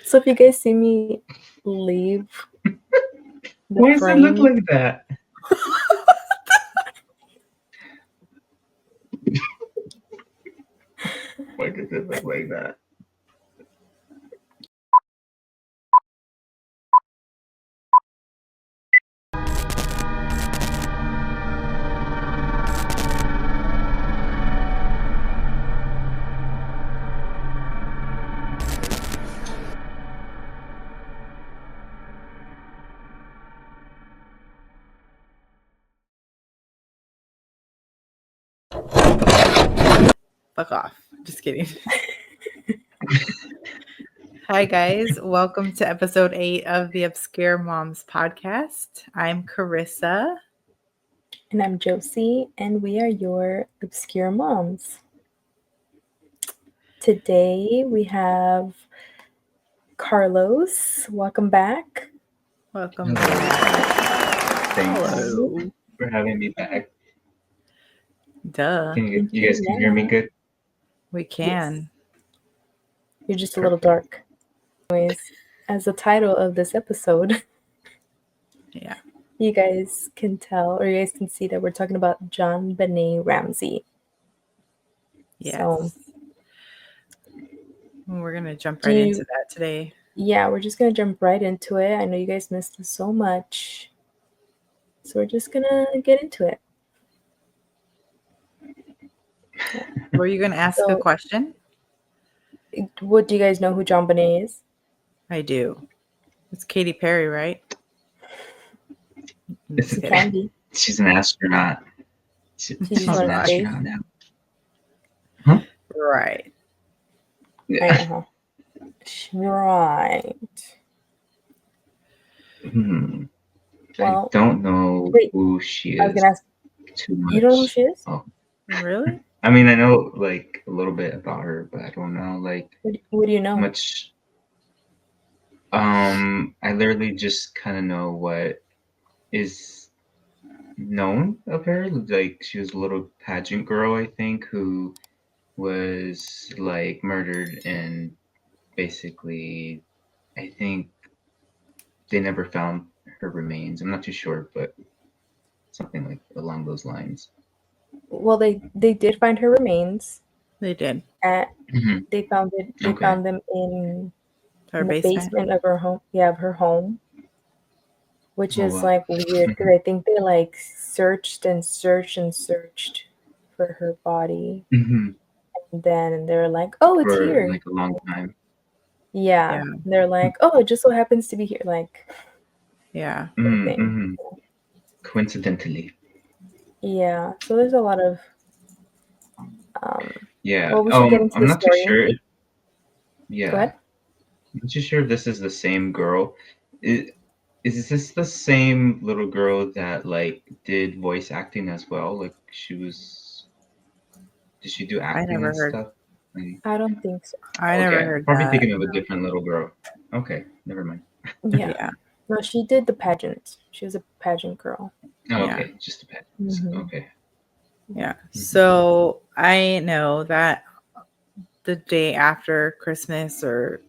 So if you guys see me leave Why does it look like that? Why does it look like that? Fuck off. Just kidding. Hi, guys. Welcome to episode 8 of the Obscure Moms Podcast. I'm Carissa. And I'm Josie, and we are your Obscure Moms. Today we have Carlos. Welcome back. Welcome Hello. back. Thanks Hello. for having me back. Duh. You guys can hear me good? We can. You're just a little dark. Anyways, as the title of this episode, Yeah. you guys can tell, or you guys can see that we're talking about JonBenét Ramsey. Yes. So, we're going to jump right into that today. Yeah, we're just going to jump right into it. I know you guys missed us so much. So we're just going to get into it. Were you going to ask a question? What do you guys know who JonBenét is? I do. It's Katy Perry, right? It can be. She's an astronaut. She's an astronaut now. Huh? Right. Yeah. Right. Well, I don't know who she is. I was gonna ask. Too much. You don't know who she is? Oh, really? I mean, I know like a little bit about her, but I don't know like what do you know? Much. I literally just kind of know what is known of her. Like she was a little pageant girl, I think, who was like murdered, and basically, I think they never found her remains. I'm not too sure, but something like along those lines. Well, they did find her remains. They did. They found it. They found them in her basement of her home. Yeah, of her home, which is like weird because I think they like searched and searched and searched for her body, and then they're like, "Oh, it's for, here!" Like a long time. Yeah. They're like, "Oh, it just so happens to be here." Like, yeah. Coincidentally. Yeah. So there's a lot of. Yeah. Well, we should get into I'm the not story. too sure. Yeah. Go ahead. I'm not too sure if this is the same girl. Is this the same little girl that like did voice acting as well? Like did she do acting and stuff? I don't think so. I never heard Probably that. thinking of a different little girl. Okay, never mind. Yeah. No, she did the pageant. She was a pageant girl. Oh, okay, just a pageant. Okay. Yeah. So I know that the day after Christmas or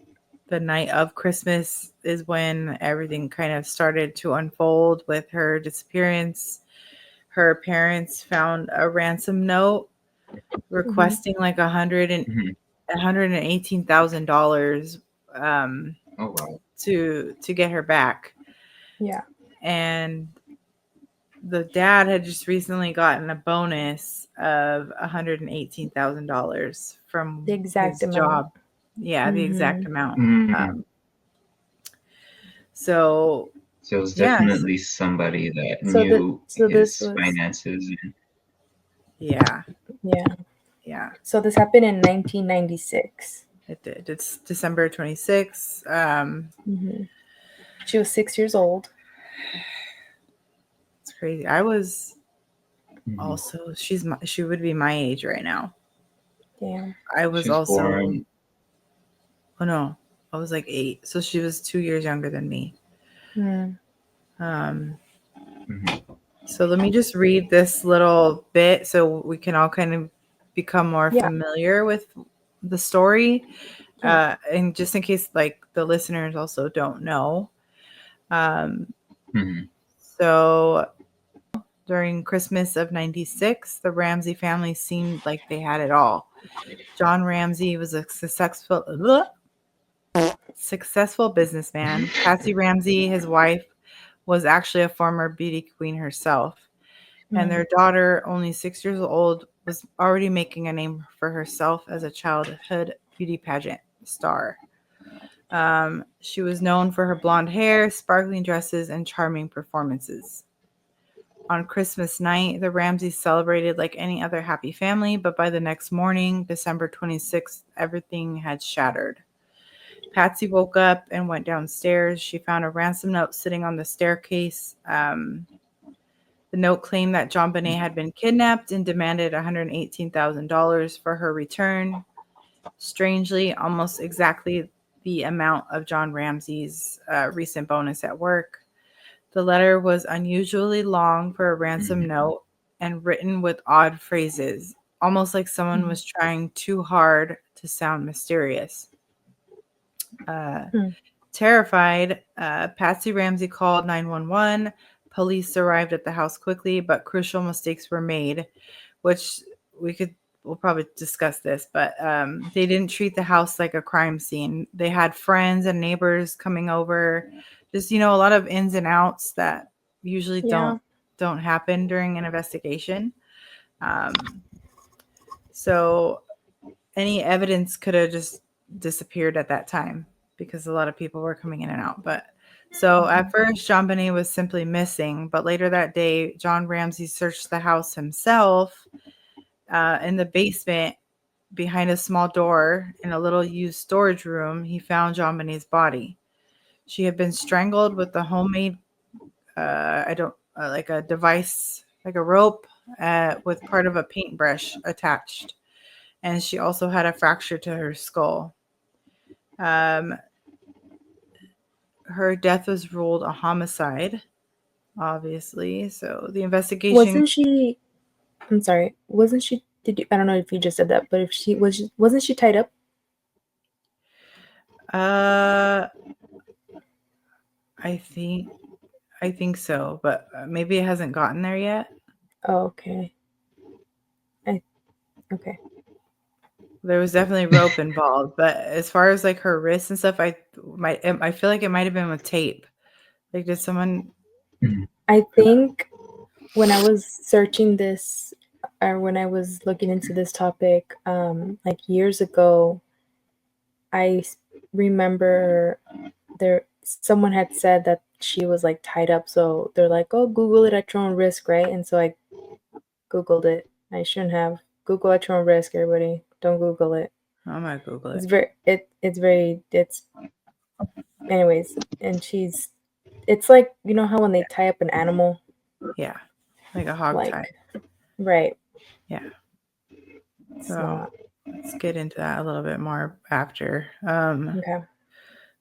the night of Christmas is when everything kind of started to unfold with her disappearance. Her parents found a ransom note requesting like $118,000 to get her back. Yeah. And the dad had just recently gotten a bonus of $118,000 from the exact his amount. job. Yeah, the exact amount. So it was definitely somebody that knew his finances. Yeah. So this happened in 1996. It did. It's December 26th. She was 6 years old. It's crazy. I was also. She would be my age right now. Damn. I was also. Born. Oh no, I was like 8. So she was 2 years younger than me. So let me just read this little bit so we can all kind of become more familiar with the story. And just in case like the listeners also don't know, so during Christmas of 96, the Ramsey family seemed like they had it all. John Ramsey was a successful businessman. Patsy Ramsey, his wife, was actually a former beauty queen herself. And their daughter, only 6 years old, was already making a name for herself as a childhood beauty pageant star. She was known for her blonde hair, sparkling dresses, and charming performances. On Christmas night, the Ramseys celebrated like any other happy family, but by the next morning, December 26th, everything had shattered. Patsy woke up and went downstairs. She found a ransom note sitting on the staircase. The note claimed that JonBenét had been kidnapped and demanded $118,000 for her return. Strangely, almost exactly the amount of John Ramsey's recent bonus at work. The letter was unusually long for a ransom note and written with odd phrases, almost like someone was trying too hard to sound mysterious. Terrified, Patsy Ramsey called 911. Police arrived at the house quickly, but crucial mistakes were made, which we'll probably discuss this, but they didn't treat the house like a crime scene. They had friends and neighbors coming over, just, a lot of ins and outs that usually don't happen during an investigation. So any evidence could have just disappeared at that time because a lot of people were coming in and out. But so at first, JonBenét was simply missing, but later that day, John Ramsey searched the house himself. In the basement, behind a small door in a little used storage room, he found JonBenét's body. She had been strangled with a homemade, like a device, like a rope, with part of a paintbrush attached. And she also had a fracture to her skull. Her death was ruled a homicide, obviously. So the investigation... Wasn't she I don't know if you just said that, but if wasn't she tied up? I think so, but maybe it hasn't gotten there yet. Oh, okay. Okay. There was definitely rope involved, but as far as like her wrists and stuff, I feel like it might have been with tape. Like, did someone... I think when I was searching this, or when I was looking into this topic, like years ago, I remember someone had said that she was like tied up. So they're like, "Oh, Google it at your own risk," right? And so I Googled it. I shouldn't have. Google at your own risk, everybody. Don't Google it. I might Google it. Anyways, and it's like, you know how when they tie up an animal? Yeah. Like a hog tie. Right. Yeah. So let's get into that a little bit more after. Okay.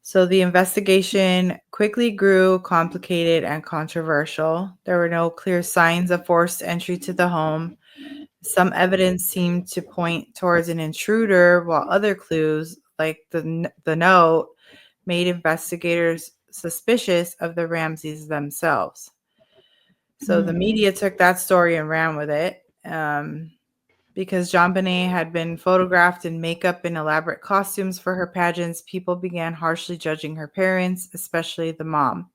So the investigation quickly grew complicated and controversial. There were no clear signs of forced entry to the home. Some evidence seemed to point towards an intruder, while other clues, like the note, made investigators suspicious of the Ramseys themselves. So the media took that story and ran with it. Because JonBenét had been photographed in makeup and elaborate costumes for her pageants, people began harshly judging her parents, especially the mom.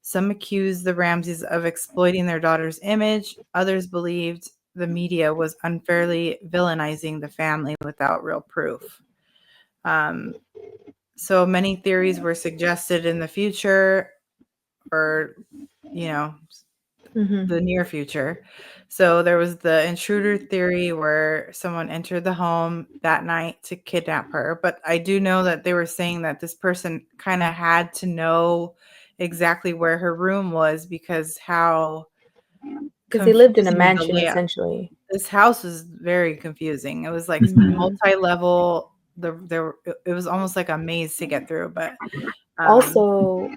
Some accused the Ramseys of exploiting their daughter's image. Others believed the media was unfairly villainizing the family without real proof. So many theories were suggested in the future, or, the near future. So there was the intruder theory where someone entered the home that night to kidnap her. But I do know that they were saying that this person kind of had to know exactly where her room was because they lived in a mansion, essentially. This house was very confusing. It was like multi-level. It was almost like a maze to get through. But also,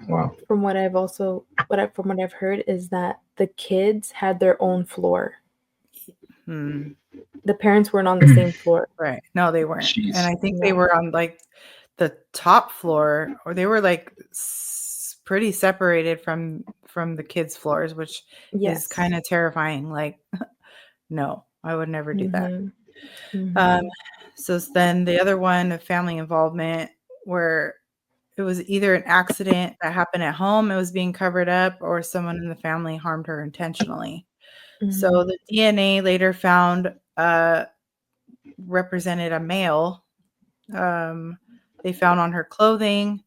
from what I've heard is that the kids had their own floor. The parents weren't on the same floor. Right. No, they weren't. Jeez. And I think they were on like the top floor, or they were like pretty separated from the kids' floors, which is kind of terrifying. Like, no, I would never do that. So then the other one, family involvement, where it was either an accident that happened at home, it was being covered up, or someone in the family harmed her intentionally. So the DNA later found represented a male. They found on her clothing.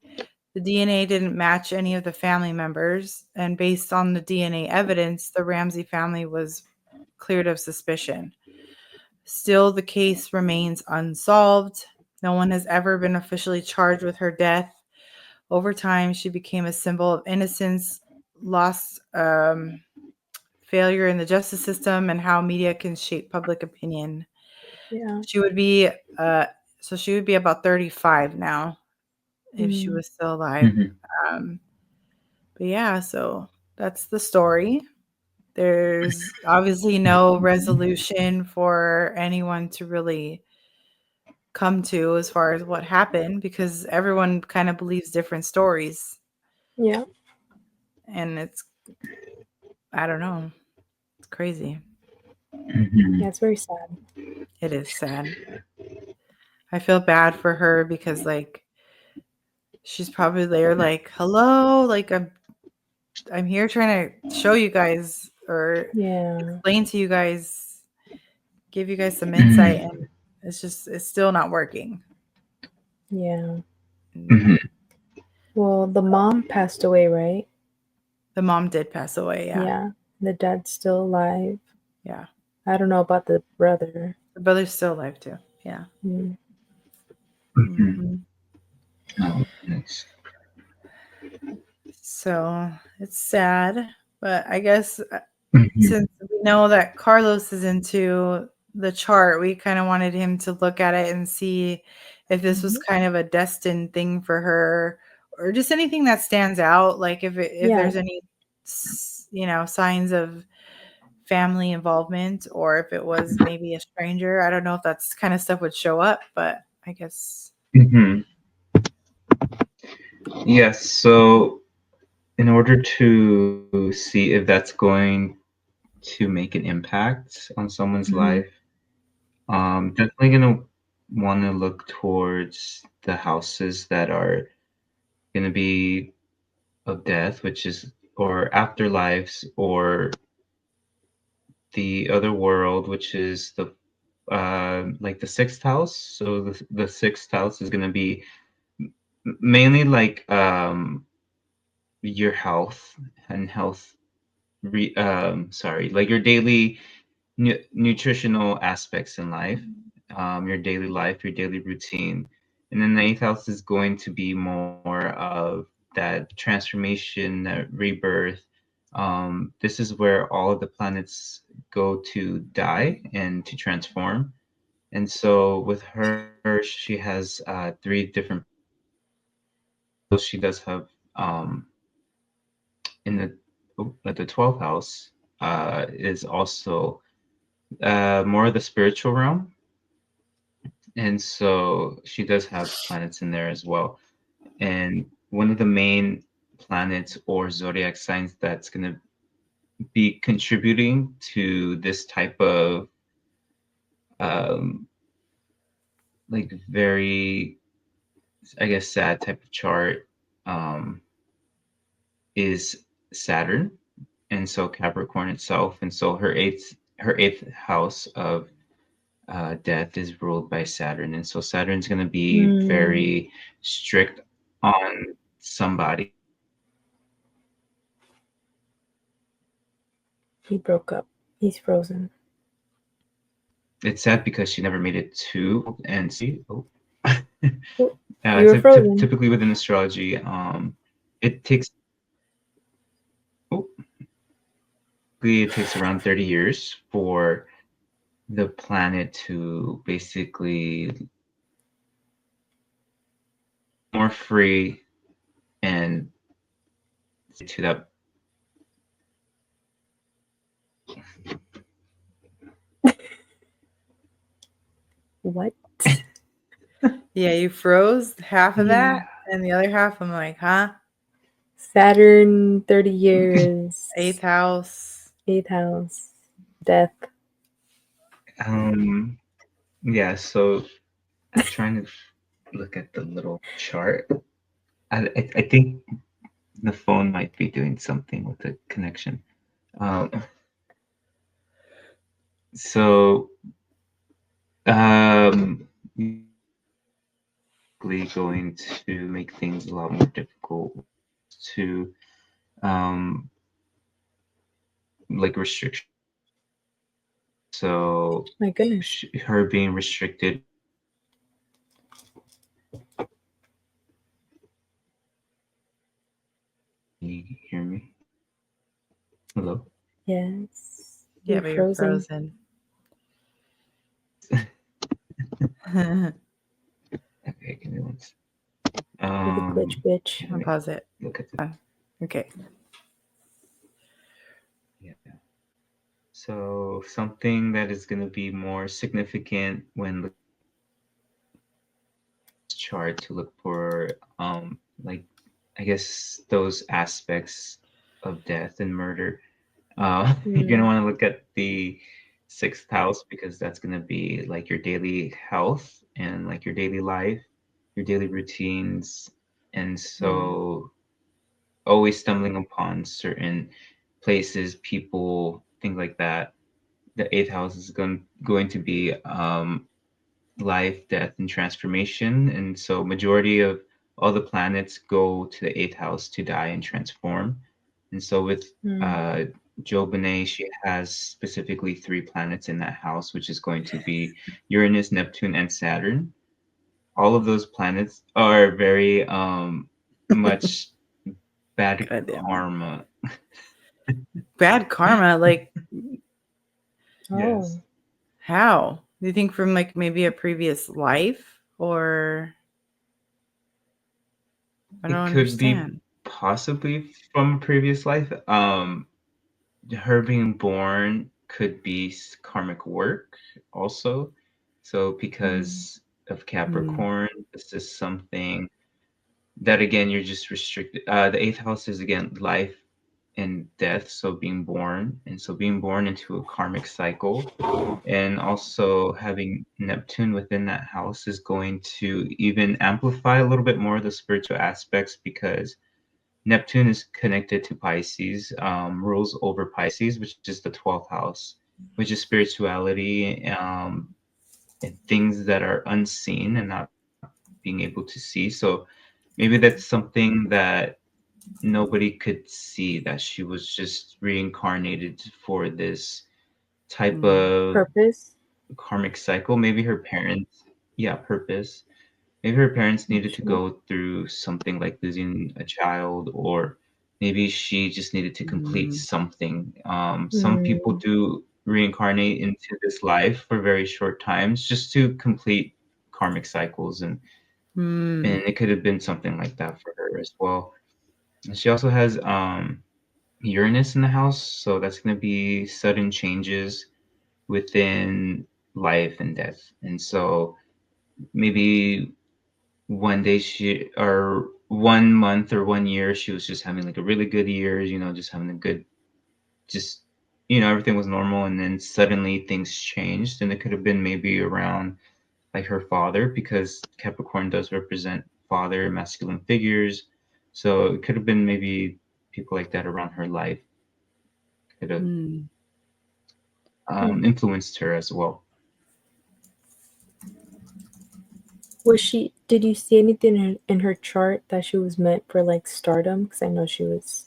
The DNA didn't match any of the family members, and based on the DNA evidence, the Ramsey family was cleared of suspicion. Still, the case remains unsolved. No one has ever been officially charged with her death. Over time, she became a symbol of innocence, lost failure in the justice system, and how media can shape public opinion. Yeah. She would be she would be about 35 now if she was still alive. But yeah, so that's the story. There's obviously no resolution for anyone to really come to as far as what happened, because everyone kind of believes different stories. Yeah. And it's, I don't know, it's crazy. Yeah, it's very sad. It is sad. I feel bad for her because, like, she's probably there like, hello, like, I'm here trying to show you guys or explain to you guys, give you guys some insight, and it's still not working. Yeah. Well, the mom passed away, right? The mom did pass away, yeah. Yeah. The dad's still alive. Yeah. I don't know about the brother. The brother's still alive too. Yeah. Oh, nice. So it's sad, but I guess since we know that Carlos is into the chart, we kind of wanted him to look at it and see if this was kind of a destined thing for her, or just anything that stands out. Like if there's any, signs of family involvement, or if it was maybe a stranger. I don't know if that's kind of stuff would show up, but I guess. Yes. So in order to see if that's going to make an impact on someone's life, definitely gonna want to look towards the houses that are gonna be of death, which is or afterlives, or the other world, which is the like the sixth house. So the sixth house is gonna be mainly like your health and like your daily nutritional aspects in life, your daily life, your daily routine. And then the eighth house is going to be more of that transformation, that rebirth. This is where all of the planets go to die and to transform. And so with her, she has three different. She does have in the 12th house is also more of the spiritual realm, and so she does have planets in there as well. And one of the main planets or zodiac signs that's going to be contributing to this type of like very, I guess, sad type of chart is Saturn, and so Capricorn itself, and so her eighth house of death is ruled by Saturn, and so Saturn's going to be very strict on somebody. He broke up. He's frozen. It's sad because she never made it to and see. You were frozen. Typically within astrology, it takes around 30 years for the planet to basically more free and to that. What? Yeah, you froze half of that, and the other half, I'm like, huh? Saturn, 30 years. 8th house. 8th house. Death. Yeah, so I'm trying to look at the little chart. I think the phone might be doing something with the connection. So going to make things a lot more difficult to like restriction. So my goodness, her being restricted. Can you hear me? Hello? yes. Yeah, but you're frozen. Okay, give me one second. You're the glitch bitch. I'll pause it. Look at the okay. Yeah. So something that is going to be more significant when looking at this chart to look for like I guess those aspects of death and murder. You're gonna want to look at the 6th house because that's gonna be like your daily health and like your daily life, your daily routines, and so always stumbling upon certain places, people, things like that. The 8th house is going to be life, death, and transformation, and so majority of all the planets go to the 8th house to die and transform. And so with JonBenét, she has specifically 3 planets in that house, which is going to be Uranus, Neptune, and Saturn. All of those planets are very much bad karma. Bad karma, like Yes. How? Do you think from like maybe a previous life, or I don't understand. Be possibly from a previous life. Her being born could be karmic work also. So because of Capricorn, this is something that again you're just restricted. The 8th house is again life and death, so being born, and so being born into a karmic cycle, and also having Neptune within that house is going to even amplify a little bit more of the spiritual aspects because Neptune is connected to Pisces, rules over Pisces, which is the 12th house, which is spirituality and things that are unseen and not being able to see. So maybe that's something that nobody could see, that she was just reincarnated for this type of purpose, karmic cycle. Maybe her parents, purpose. Maybe her parents needed to go through something like losing a child, or maybe she just needed to complete something. Some people do reincarnate into this life for very short times just to complete karmic cycles, and it could have been something like that for her as well. And she also has Uranus in the house, so that's going to be sudden changes within life and death. And so maybe one day or 1 month or 1 year, she was just having like a really good year, just having a good, just, everything was normal. And then suddenly things changed, and it could have been maybe around like her father, because Capricorn does represent father, masculine figures. So it could have been maybe people like that around her life could have influenced her as well. Did you see anything in her chart that she was meant for like stardom? Because I know she was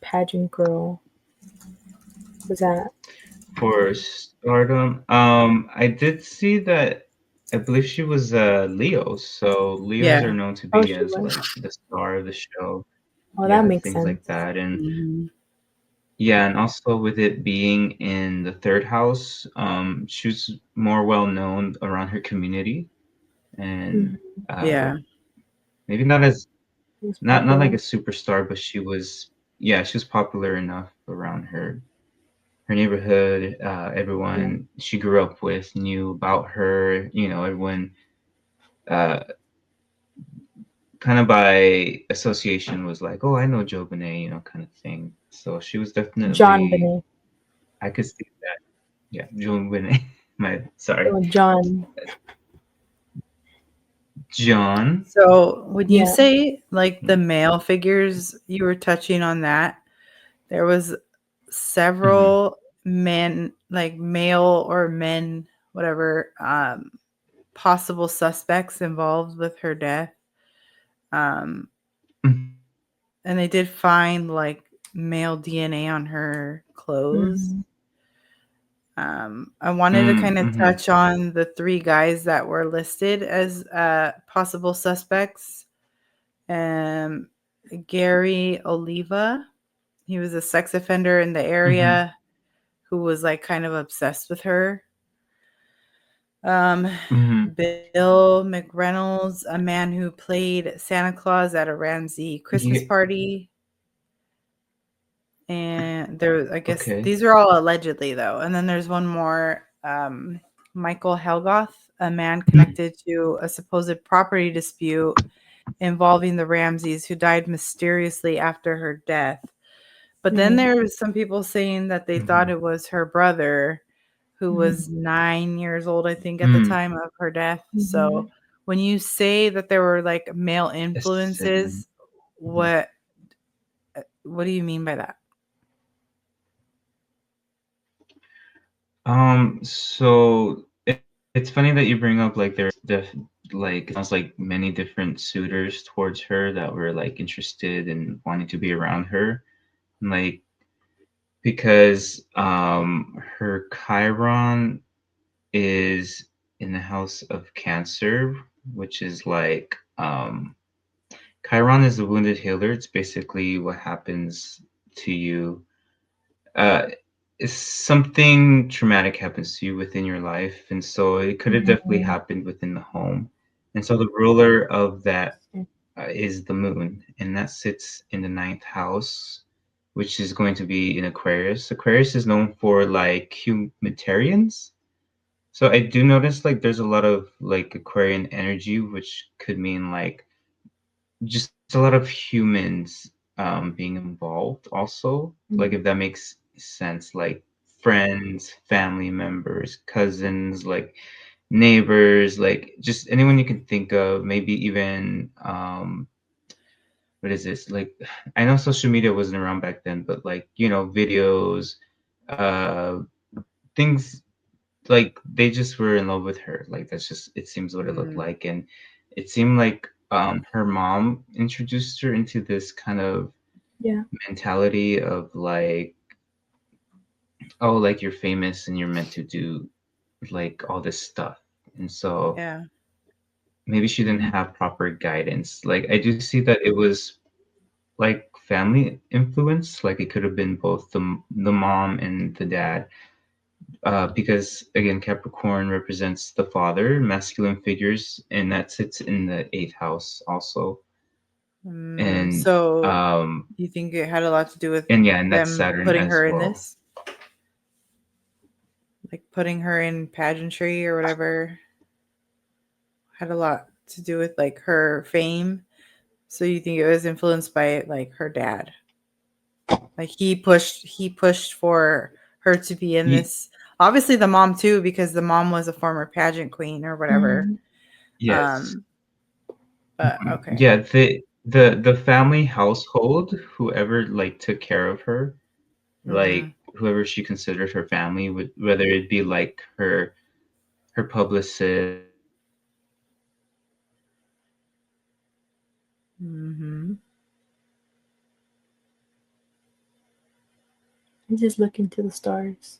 pageant girl. Was that for stardom? I did see that. I believe she was Leo. So Leos are known to be as like the star of the show. Oh, that makes things sense. like that. And and also with it being in the 3rd house, she was more well known around her community, and maybe not as not like a superstar, but she was popular enough around her neighborhood. Everyone she grew up with knew about her. Everyone uh, kind of by association was like, oh, I know JonBenét, you know, kind of thing. So she was definitely, JonBenét. I could see that. Yeah, JonBenét. Sorry, Oh, John. John. So would you Yeah. say like the male figures, you were touching on that? There was several men, like male or men, whatever, possible suspects involved with her death. Um, Mhm. and they did find like male DNA on her clothes. Mm-hmm. I wanted to kind of Mm-hmm. touch on the 3 guys that were listed as possible suspects. Um, Gary Oliva, he was a sex offender in the Mm-hmm. area who was like kind of obsessed with her. Um, Mm-hmm. Bill McReynolds, a man who played Santa Claus at a Ramsey Christmas Yeah. party. And there, I guess Okay. these are all allegedly though. And then there's one more, Michael Helgoth, a man connected to a supposed property dispute involving the Ramseys who died mysteriously after her death. But then there was some people saying that they thought it was her brother who was 9 years old, I think, at the time of her death. So when you say that there were like male influences, what do you mean by that? So it's funny that you bring up like like it sounds like many different suitors towards her that were like interested in wanting to be around her. Like because her Chiron is in the house of Cancer, which is like Chiron is the wounded healer. It's basically what happens to you. Uh, if something traumatic happens to you within your life, and so it could have definitely happened within the home. And so the ruler of that is the moon, and that sits in the ninth house, which is going to be in Aquarius. Aquarius is known for like humanitarians. So I do notice like there's a lot of like Aquarian energy, which could mean like just a lot of humans being involved also, like if that makes sense, like friends, family members, cousins, like neighbors, like just anyone you can think of, maybe even what is this, like I know social media wasn't around back then, but like, you know, videos, uh things, like they just were in love with her. Like that's just, it seems what it looked Mm, like. And it seemed like her mom introduced her into this kind of Yeah. mentality of like, oh, like you're famous and you're meant to do like all this stuff. And so yeah. maybe she didn't have proper guidance. Like I do see that it was like family influence. Like it could have been both the mom and the dad. Because again, Capricorn represents the father, masculine figures, and that sits in the eighth house also. And So you think it had a lot to do with yeah, and that's them Saturn putting as her in well. this? Like putting her in pageantry or whatever had a lot to do with like her fame. So you think it was influenced by like her dad? Like he pushed for her to be in Ye- this. Obviously the mom too, because the mom was a former pageant queen or whatever. yes. Um, but okay. Yeah, the family household, whoever like took care of her, Mm-hmm. like whoever she considered her family, would, whether it be like her publicist, Mm-hmm. Just look into the stars.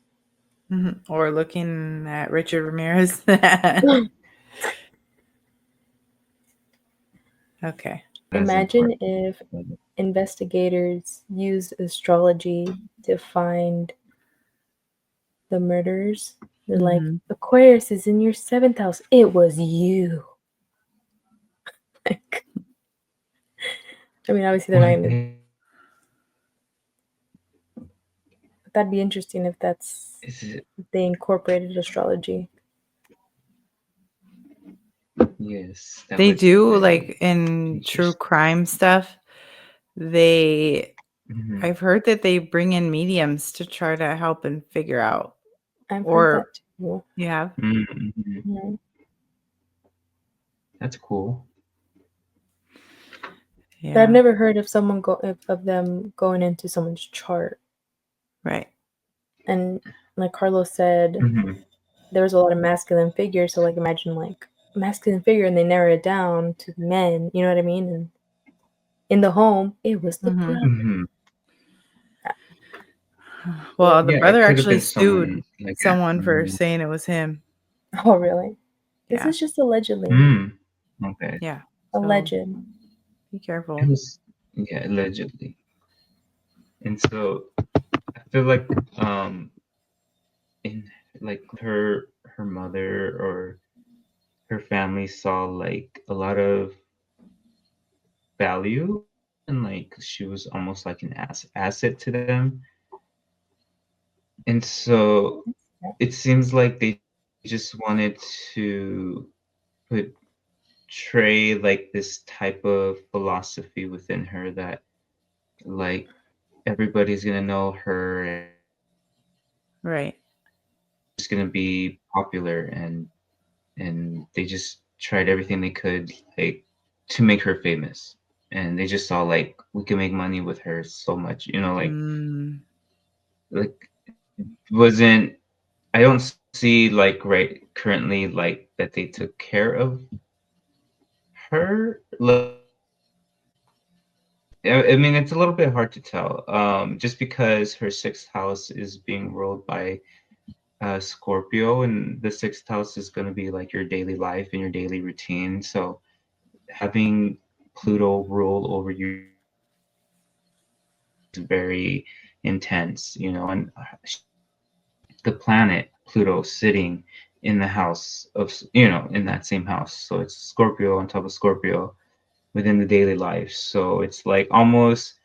Mm-hmm. Or looking at Richard Ramirez. Okay. as Imagine important. if investigators used astrology to find the murders. They're like, Mm-hmm. Aquarius is in your seventh house. It was you. Like, I mean, obviously they're not gonna. But that'd be interesting if that's Is it, if they incorporated astrology. Yes, They do, like, in interesting. true crime stuff, I've heard that they bring in mediums to try to help and figure out. I've heard that too. You have? Mhm. That's cool. But I've Yeah. never heard of of them going into someone's chart. Right. And like Carlos said, there was a lot of masculine figures. So like imagine like masculine figure, and they narrow it down to men. You know what I mean? And in the home, it was the brother. Well, the Yeah, brother it could have actually been sued someone like someone for saying it was him. Oh, really? This Yeah. is just allegedly. Okay. Yeah. Alleged. Be careful. It was, yeah, allegedly. And so I feel like in like her mother or her family saw like a lot of value, and like she was almost like an asset to them. And so it seems like they just wanted to portray like this type of philosophy within her that like everybody's gonna know her and Right. it's gonna be popular, and they just tried everything they could like to make her famous, and they just saw like we can make money with her so much, like wasn't I don't see like right currently like that they took care of her. I mean, it's a little bit hard to tell, just because her sixth house is being ruled by Scorpio, and the sixth house is going to be like your daily life and your daily routine. So having Pluto rule over you is very intense, and the planet Pluto sitting in the house of, in that same house. So it's Scorpio on top of Scorpio within the daily life. So it's like almost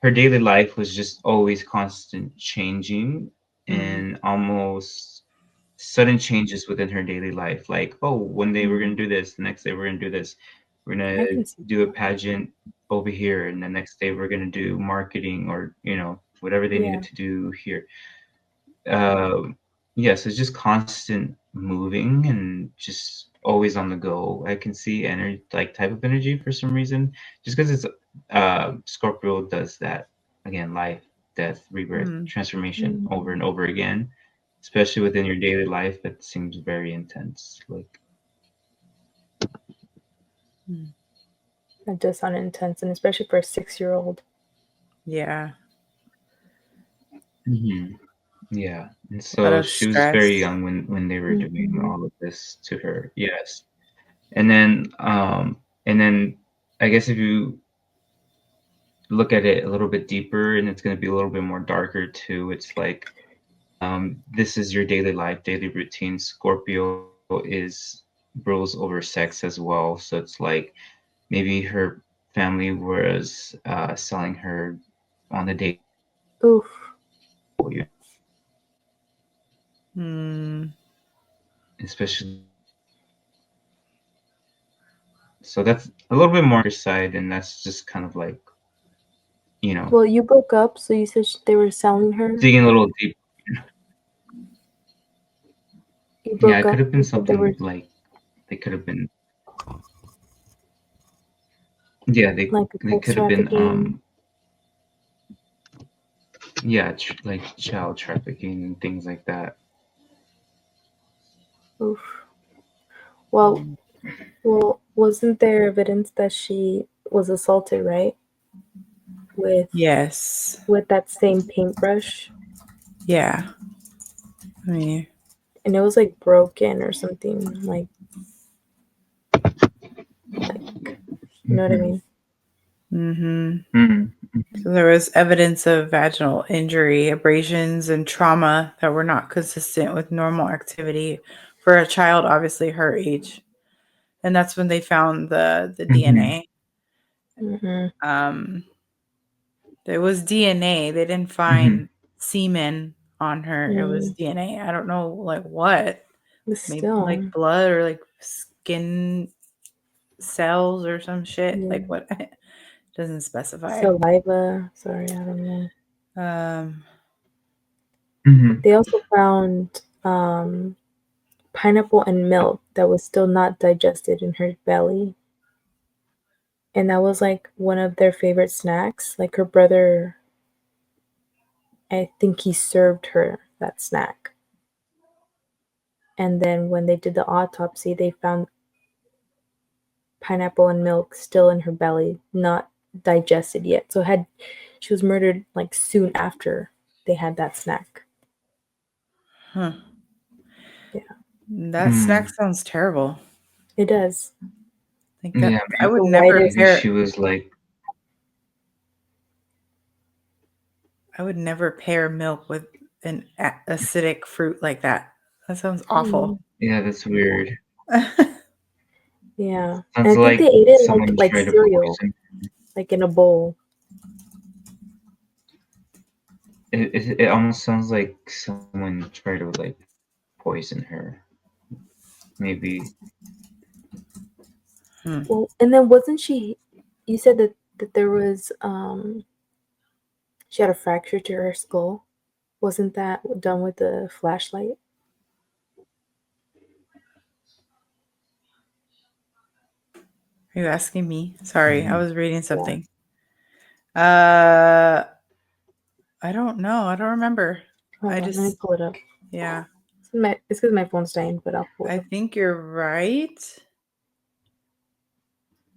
her daily life was just always constant changing and almost sudden changes within her daily life. Like, oh, one day we're gonna do this, the next day we're gonna do this. We're I gonna can see do a that. pageant over here, and the next day we're gonna do marketing or whatever they Yeah. needed to do here. Yes, it's just constant moving and just always on the go. I can see energy, like type of energy for some reason, just because it's Scorpio does that again, life, death, rebirth, transformation over and over again, especially within your daily life. It seems very intense. Like, That does sound intense, and especially for a 6-year-old. Yeah. yeah, and A lot so of she was very stress. young when they were doing all of this to her. Yes, and then I guess if you look at it a little bit deeper, and it's going to be a little bit more darker too. It's like this is your daily life, daily routine. Scorpio is rules over sex as well, so it's like maybe her family was selling her on the date, Oof. especially. So that's a little bit more side, and that's just kind of like Well, you broke up, so you said they were selling her. digging a little deep. You Yeah, broke it could up. have been You said they were something like they could have been. Yeah, like they sex could have been trafficking. yeah, like child trafficking and things like that. Oof. Well, wasn't there evidence that she was assaulted, right? Yes. With that same paintbrush, Yeah. I mean, and it was like broken or something. Like you know what I mean? So there was evidence of vaginal injury, abrasions, and trauma that were not consistent with normal activity for a child, obviously her age. And that's when they found the DNA. There was DNA. They didn't find semen on her. It was DNA. I don't know like what. But Maybe still, like blood or like skin cells or some shit. Yeah. Like what? Doesn't specify. Saliva. Sorry, I don't know. Mm-hmm. They also found pineapple and milk that was still not digested in her belly. And that was like one of their favorite snacks. Like her brother, I think he served her that snack. And then when they did the autopsy, they found pineapple and milk still in her belly, not digested yet. So she was murdered like soon after they had that snack. Huh. Yeah. That snack sounds terrible. It does. Like that, Yeah, I would The never whitest- maybe pair. she was like, I would never pair milk with an acidic fruit like that. That sounds awful. yeah, that's weird. Yeah. Sounds And I think like they ate it someone like tried to cereal, poison. like in a bowl. It almost sounds like someone tried to like poison her. Maybe. Well, and then wasn't she? You said that there was she had a fracture to her skull. Wasn't that done with the flashlight? Are you asking me? Sorry, I was reading something. Yeah. I don't know. I don't remember. Let me pull it up. Yeah. It's because my phone's dying, but I'll pull it I up. think you're right,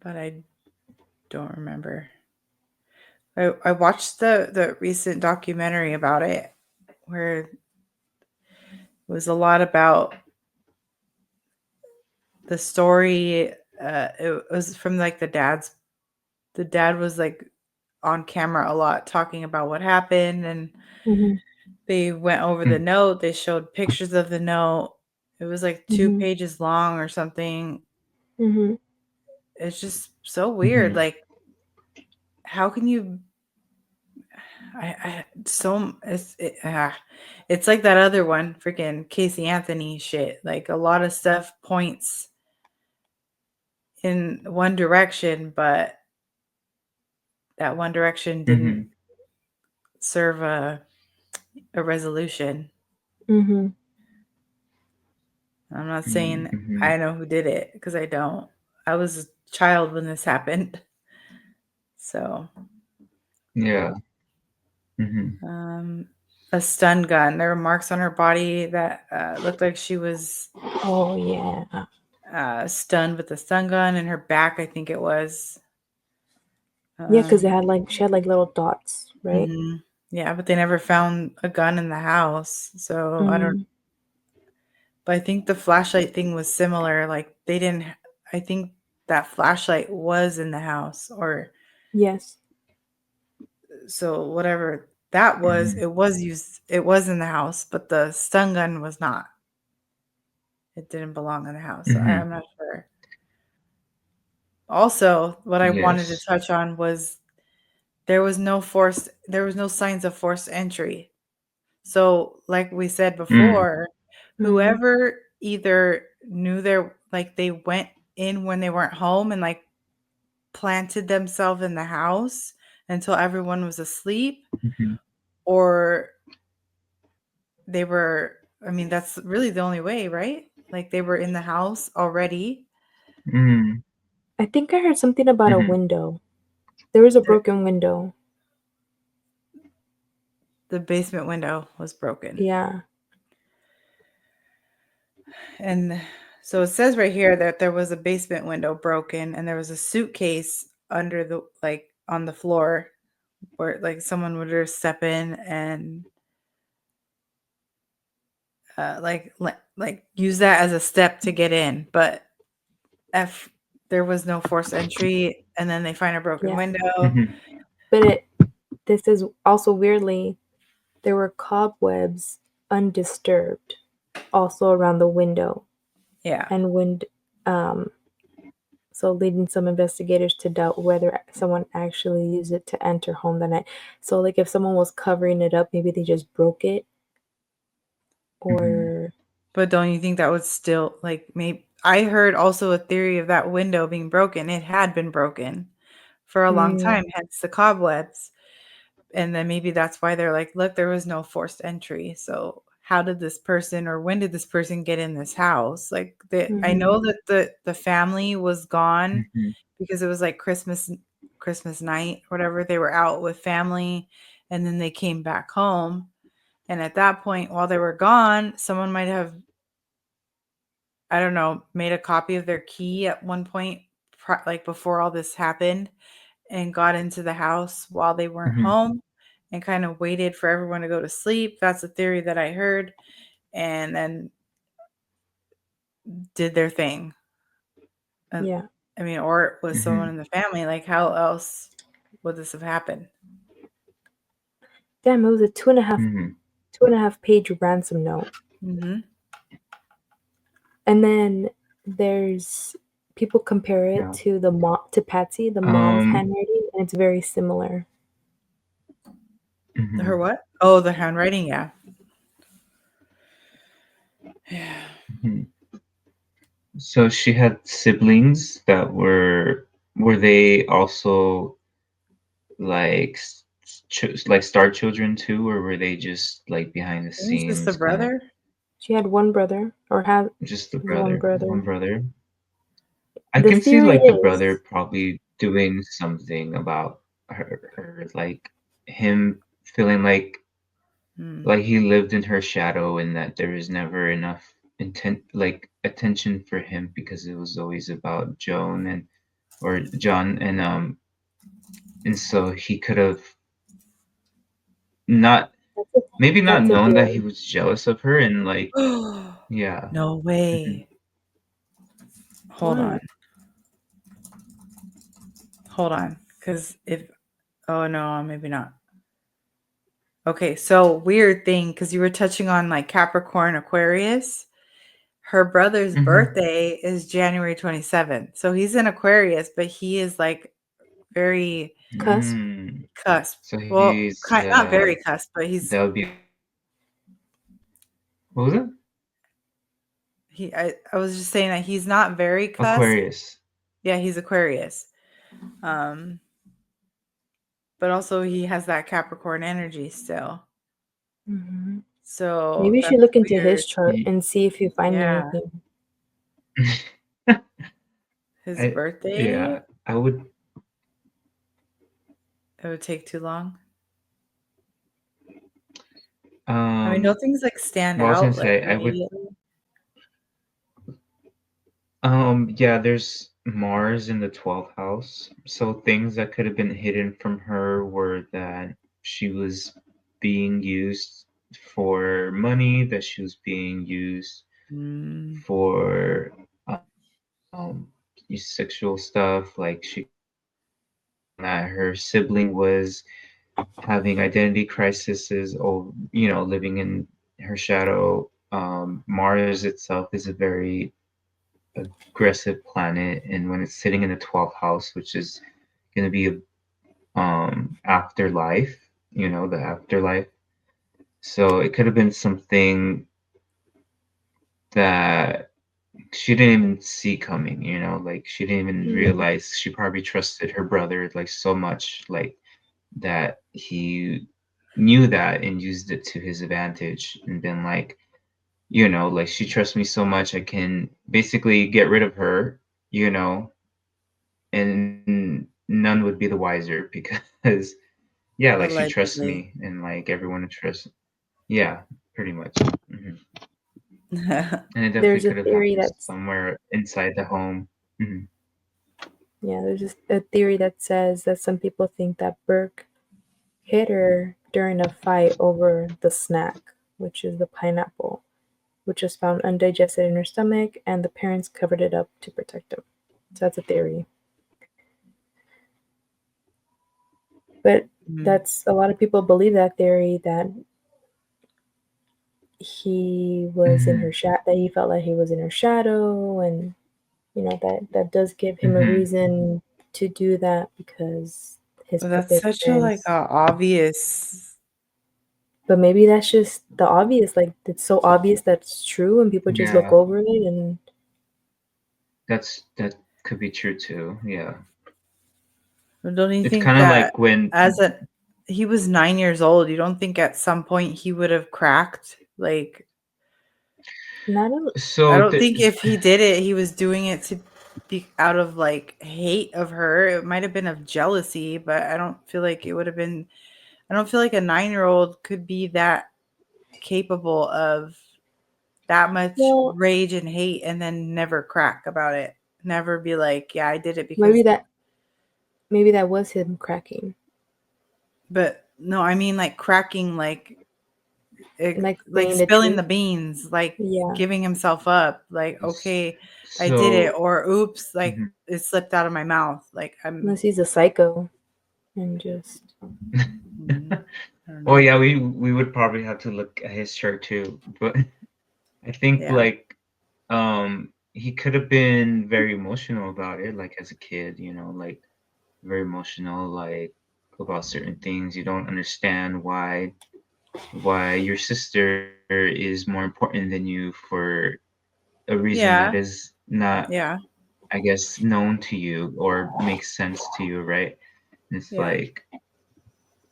but I don't remember. I watched the recent documentary about it, where it was a lot about the story. It was from like the dad was like on camera a lot talking about what happened, and they went over the note. They showed pictures of the note. It was like 2 pages long or something. It's just so weird. Like, how can you? It's like that other one, freaking Casey Anthony shit. Like a lot of stuff points in one direction, but that one direction didn't serve a resolution. I'm not saying I know who did it, because I don't. I was a child when this happened. So yeah. A stun gun. There were marks on her body that looked like she was stunned with a stun gun, in her back, I think it was. Yeah, because she had like little dots, right? Yeah, but they never found a gun in the house, so I don't. But I think the flashlight thing was similar. Like they didn't. I think that flashlight was in the house, or yes. So whatever that was, it was used. It was in the house, but the stun gun was not. It didn't belong in the house. So I'm not sure. Also, what I wanted to touch on was there was no signs of forced entry. So, like we said before, whoever either knew they went in when they weren't home and like planted themselves in the house until everyone was asleep, or they were, I mean, that's really the only way, right? Like they were in the house already. I think I heard something about a window. There was a broken window. The basement window was broken. Yeah. And so it says right here that there was a basement window broken, and there was a suitcase under the, like, on the floor, where like someone would just step in and like use that as a step to get in. But if there was no forced entry, and then they find a broken window. But this is also weirdly, there were cobwebs undisturbed also around the window. Yeah. And so leading some investigators to doubt whether someone actually used it to enter home that night. So like if someone was covering it up, maybe they just broke it. Or But don't you think that would still, like, maybe, I heard also a theory of that window being broken. It had been broken for a long time, hence the cobwebs. And then maybe that's why they're like, look, there was no forced entry. So how did this person, or when did this person get in this house? Like I know that the family was gone because it was like Christmas night, whatever. They were out with family and then they came back home. And at that point, while they were gone, someone might have, I don't know, made a copy of their key at one point, like before all this happened, and got into the house while they weren't home and kind of waited for everyone to go to sleep. That's a theory that I heard. And then did their thing. Yeah. I mean, or it was someone in the family. Like, how else would this have happened? Damn, it was a 2.5 page ransom note. And then there's people compare it to to Patsy, the mom's handwriting, and it's very similar. Her what? Oh, the handwriting, yeah. So she had siblings that were they also like star children too, or were they just like behind the scenes? Just the brother? She had one brother, or had just the brother. One brother. I The can see like theory the brother is probably doing something about her like him feeling like he lived in her shadow and that there was never enough attention for him because it was always about John and so he could have not known that he was jealous of her and like yeah. No way. Hold on, because oh no, maybe not. Okay, so weird thing, because you were touching on like Capricorn, Aquarius. Her brother's birthday is January 27th. So he's in Aquarius, but he is like very cusp. So well, he's not very cusp, but he's. That would be. What was it? I was just saying that he's not very cusp. Aquarius. Yeah, he's Aquarius. But also he has that Capricorn energy still. So maybe you should look into his chart and see if you find anything. His birthday? Yeah, I would. It would take too long. I mean, don't things like stand out? I was gonna say I would. Yeah, there's Mars in the 12th house. So things that could have been hidden from her were that she was being used for money, that she was being used for sexual stuff, like that her sibling was having identity crises or living in her shadow. Mars itself is a very aggressive planet, and when it's sitting in the 12th house, which is going to be afterlife, the afterlife. So it could have been something that she didn't even see coming, like she didn't even realize. She probably trusted her brother like so much, like that he knew that and used it to his advantage and been like, like she trusts me so much I can basically get rid of her, and none would be the wiser because yeah, like she trusts me and like everyone would trust. Yeah, pretty much. And it definitely could have happened somewhere inside the home. Yeah, there's just a theory that says that some people think that Burke hit her during a fight over the snack, which is the pineapple, which was found undigested in her stomach, and the parents covered it up to protect him. So that's a theory. But that's a lot of people believe that theory, that he was in her shadow, that he felt like he was in her shadow, and that does give him a reason to do that because that's such a like obvious. But maybe that's just the obvious, like it's so obvious that's true, and people just look over it and that could be true too. Yeah. But don't you It's think kind of that like when he was 9 years old? You don't think at some point he would have cracked? Like, Not a, I so don't think if he did it, he was doing it to be out of like hate of her. It might have been of jealousy, but I don't feel like it would have been. I don't feel like a 9-year-old could be that capable of that much well, rage and hate and then never crack about it. Never be like, yeah, I did it maybe because. that was him cracking. But no, I mean like cracking, like Like like saying the spilling the truth. beans, like Yeah. giving himself up, like okay, I did it, so or oops, like mhm. it slipped out of my mouth. Like I'm. Unless he's a psycho and just. I don't Well, know. yeah, we would probably have to look at his chart too, but I think Yeah. like he could have been very emotional about it, like as a kid, like very emotional, like about certain things. You don't understand why your sister is more important than you for a reason that Yeah. is not, Yeah. I guess, known to you or makes sense to you, right? And it's Yeah. like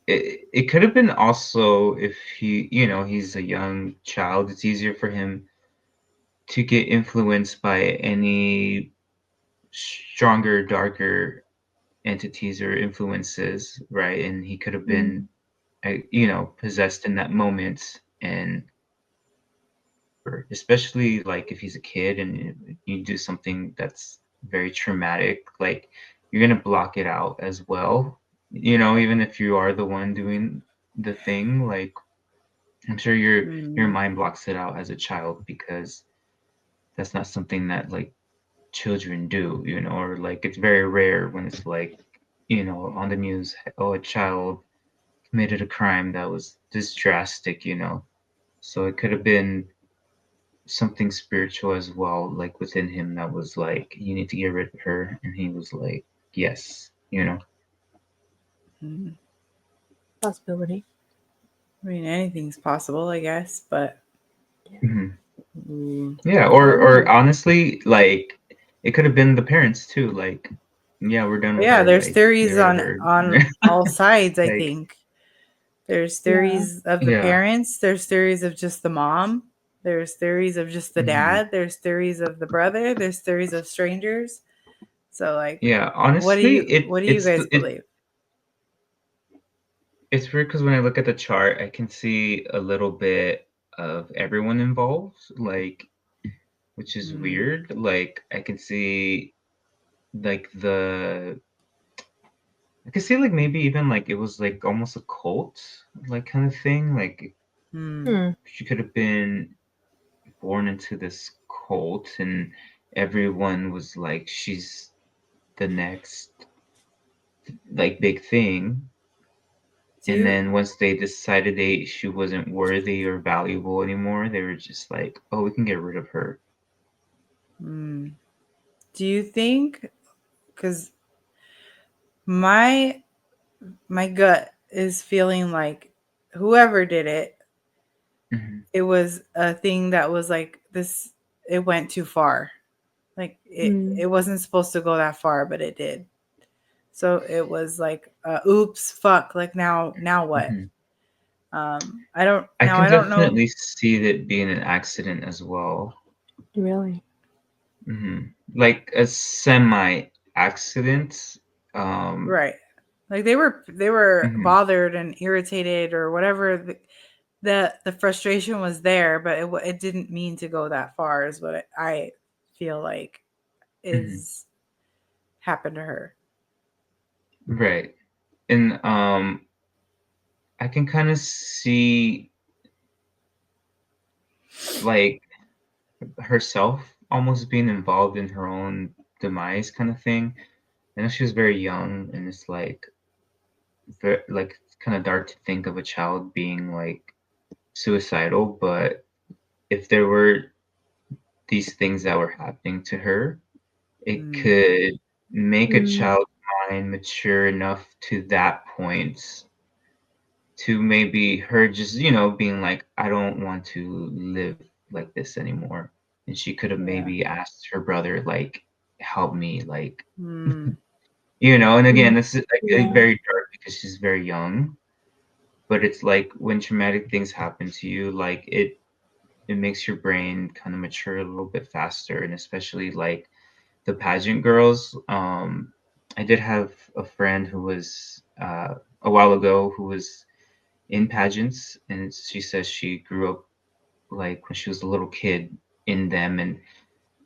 it could have been also if he's a young child, it's easier for him to get influenced by any stronger, darker entities or influences, right? And he could have been, Mm. possessed in that moment, and especially like if he's a kid and you do something that's very traumatic, like you're gonna block it out as well. Even if you are the one doing the thing, like I'm sure your Mm. mind blocks it out as a child because that's not something that like children do, or like it's very rare when it's like, on the news, oh, a child committed a crime that was this drastic, So it could have been something spiritual as well, like within him that was like, you need to get rid of her. And he was like, yes. Mm. Possibility. I mean, anything's possible, I guess, but Mhm. mm, Yeah, I don't or know. honestly, like it could have been the parents too. Like, yeah, we're done but with yeah, her. there's Like, get theories rid of on her. all sides. I Like, think there's Yeah. theories of the yeah. parents. There's theories of just the mom. There's theories of just the Mhm. dad. There's theories of the brother. There's theories of strangers. So like, Yeah, honestly, what do you guys believe? it's weird because when I look at the chart, I can see a little bit of everyone involved, like, which is Mm, weird. Like, I can see like I can see like maybe even like it was like almost a cult, like kind of thing. Like mm, Hmm. she could have been born into this cult, and everyone was like, she's the next like big thing. do And you then once they decided she wasn't worthy or valuable anymore, they were just like, "Oh, we can get rid of her." mm, do you think? Because my my gut is feeling like whoever did it, Mhm, it was a thing that was like this. It went too far. Like Hmm. it wasn't supposed to go that far, but it did. So it was like, oops, fuck. Like now what? mhm. I I can don't know. definitely see it being an accident as well. Really. Like a semi-accident. Um, Right. Like they were mhm, bothered and irritated or whatever. The frustration was there, but it didn't mean to go that far. Is what I feel like mhm. is happened to her. Right. And I can kind of see like herself almost being involved in her own demise kind of thing. I know she was very young, and it's like kind of dark to think of a child being like suicidal, but if there were these things that were happening to her, it Mm, could make a Hmm. child's mind mature enough to that point to maybe her just, being like, I don't want to live like this anymore. And she could have yeah. maybe asked her brother, like, help me, like, you know. And again, this is like very dark because she's very young, but it's like when traumatic things happen to you, like it makes your brain kind of mature a little bit faster. And especially like the pageant girls. I did have a friend who was a while ago who was in pageants, and she says she grew up like when she was a little kid in them,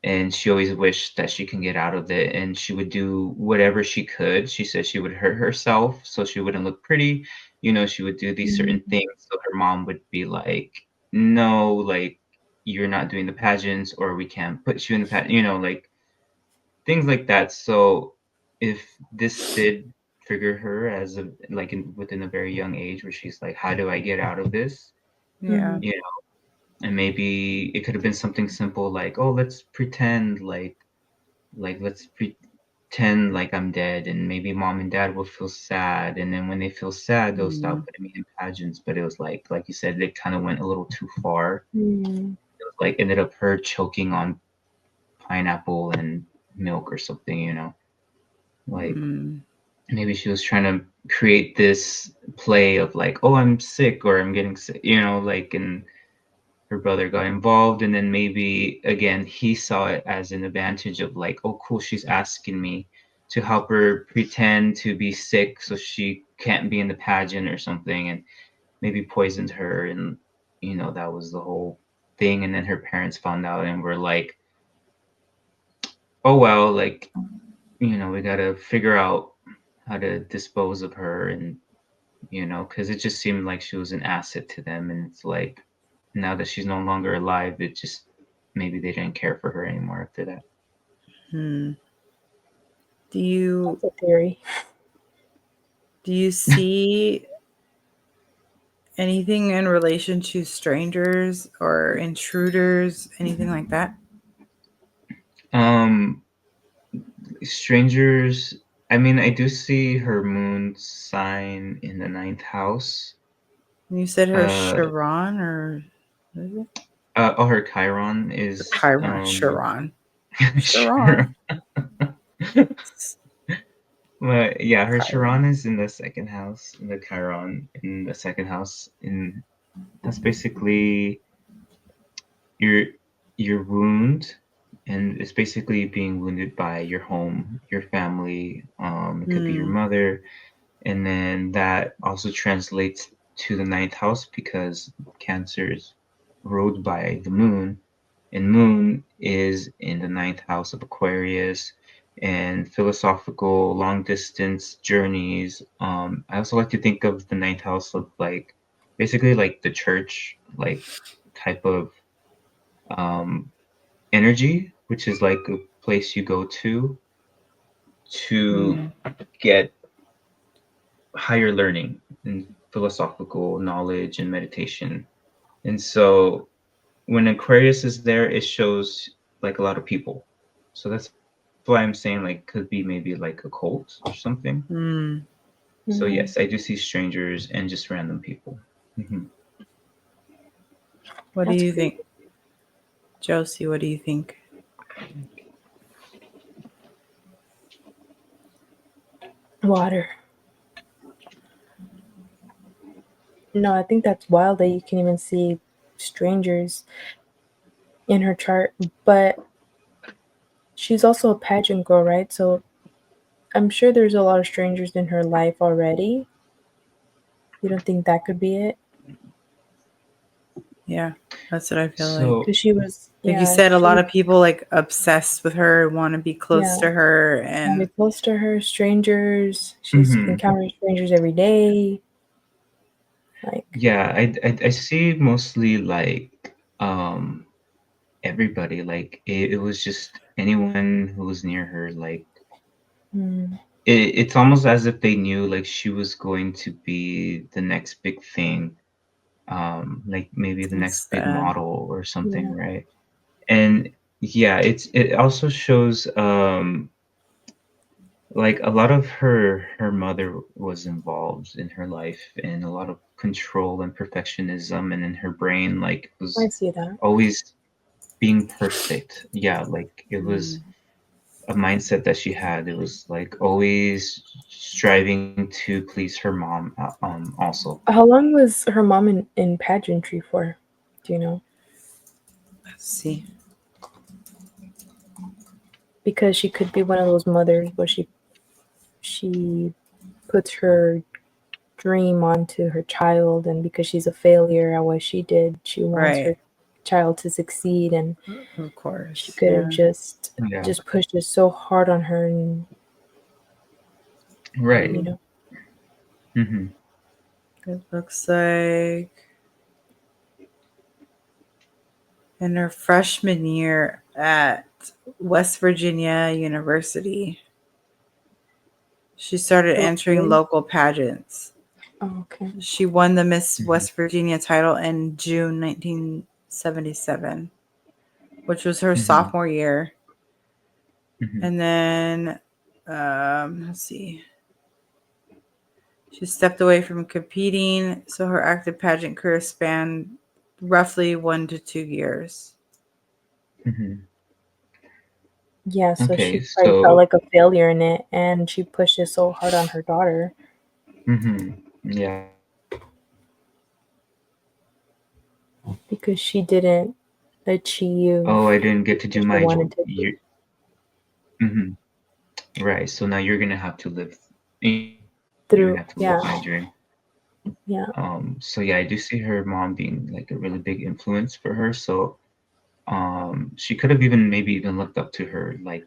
and she always wished that she can get out of it, and she would do whatever she could. She said she would hurt herself so she wouldn't look pretty. You know, she would do these certain things so her mom would be like, no, like you're not doing the pageants, or we can't put you in the pageant, you know, like things like that. So if this did trigger her as a like within a very young age where she's like, how do I get out of this? Yeah. You know, and maybe it could have been something simple like, oh, let's pretend like let's pretend like I'm dead, and maybe mom and dad will feel sad, and then when they feel sad they'll stop putting me in pageants. But it was like you said, it kind of went a little too far. It was like ended up her choking on pineapple and milk or something, you know, like maybe she was trying to create this play of like, oh, I'm sick or I'm getting sick, you know, like, and her brother got involved, and then maybe again he saw it as an advantage of like, oh cool, she's asking me to help her pretend to be sick so she can't be in the pageant or something, and maybe poisoned her. And you know, that was the whole thing. And then her parents found out and were like, oh well, like, you know, we gotta figure out how to dispose of her. And you know, because it just seemed like she was an asset to them, and it's like now that she's no longer alive, it just maybe they didn't care for her anymore after that. Do you That's a theory. do you see anything in relation to strangers or intruders, anything like that? Strangers, I mean, I do see her moon sign in the 9th house. You said her Chiron, or what is it? Oh, her Chiron is Chiron. Chiron. But yeah, her Chiron is in the 2nd house, and the Chiron in the 2nd house. And that's basically your wound, and it's basically being wounded by your home, your family. It could be your mother, and then that also translates to the 9th house because Cancer is ruled by the moon, and moon is in the 9th house of Aquarius. And philosophical long distance journeys. I also like to think of the 9th house of like basically like the church, like type of energy, which is like a place you go to get higher learning and philosophical knowledge and meditation. And so when Aquarius is there, it shows like a lot of people. So that's why I'm saying like could be maybe like a cult or something. So yes, I do see strangers and just random people. What do you think, Josie? What do you think? Water. No, I think that's wild that you can even see strangers in her chart. But she's also a pageant girl, right? So I'm sure there's a lot of strangers in her life already. You don't think that could be it? Yeah, that's what I feel like. Because she was, like you said, a lot of people like obsessed with her, want to be close to her, and be close to her. Strangers, she's encountering strangers every day. Like, yeah, I see mostly like everybody. Like it was just anyone who was near her. Like it's almost as if they knew like she was going to be the next big thing, like maybe the next big model or something, right? And yeah, it also shows like a lot of her mother was involved in her life, and a lot of control and perfectionism, and in her brain like was I see that. always being perfect. Yeah, like it was a mindset that she had. It was like always striving to please her mom. Also. How long was her mom in pageantry for? Do you know? Let's see. Because she could be one of those mothers where she puts her dream onto her child, and because she's a failure at what she did, she wants her child to succeed, and of course she could have just pushed it so hard on her, and right, you know. Mm-hmm. It looks like in her freshman year at West Virginia University, she started entering local pageants. Oh, okay. She won the Miss West Virginia title in June 1977, which was her sophomore year. And then, let's see. She stepped away from competing, so her active pageant career spanned roughly 1 to 2 years. Yeah, so she probably felt like a failure in it, and she pushed it so hard on her daughter. Yeah. Because she didn't achieve. Oh, I didn't get to do my year. Right. So now you're gonna have to live through my dream. Yeah. So yeah, I do see her mom being like a really big influence for her. So she could have maybe even looked up to her like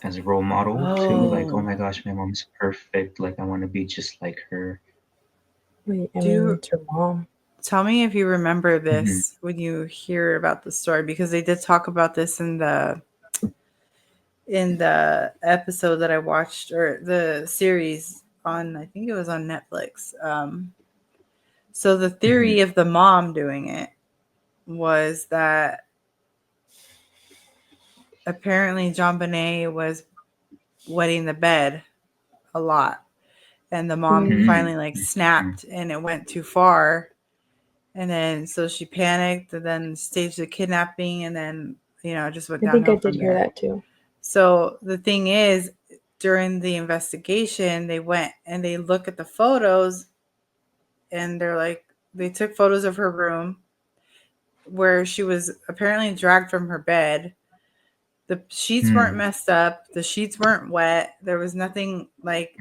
as a role model too. Like, oh my gosh, my mom's perfect. Like I want to be just like her. Wait, I mean, it's her mom. Tell me if you remember this when you hear about the story, because they did talk about this in the episode that I watched, or the series on, I think it was on Netflix. So the theory of the mom doing it was that apparently JonBenét was wetting the bed a lot, and the mom finally like snapped and it went too far, and then so she panicked and then staged the kidnapping, and then just went downhill. I think I did hear that too. So the thing is, during the investigation, they went and they look at the photos, and they're like, they took photos of her room where she was apparently dragged from her bed. The sheets weren't messed up. The sheets weren't wet. There was nothing like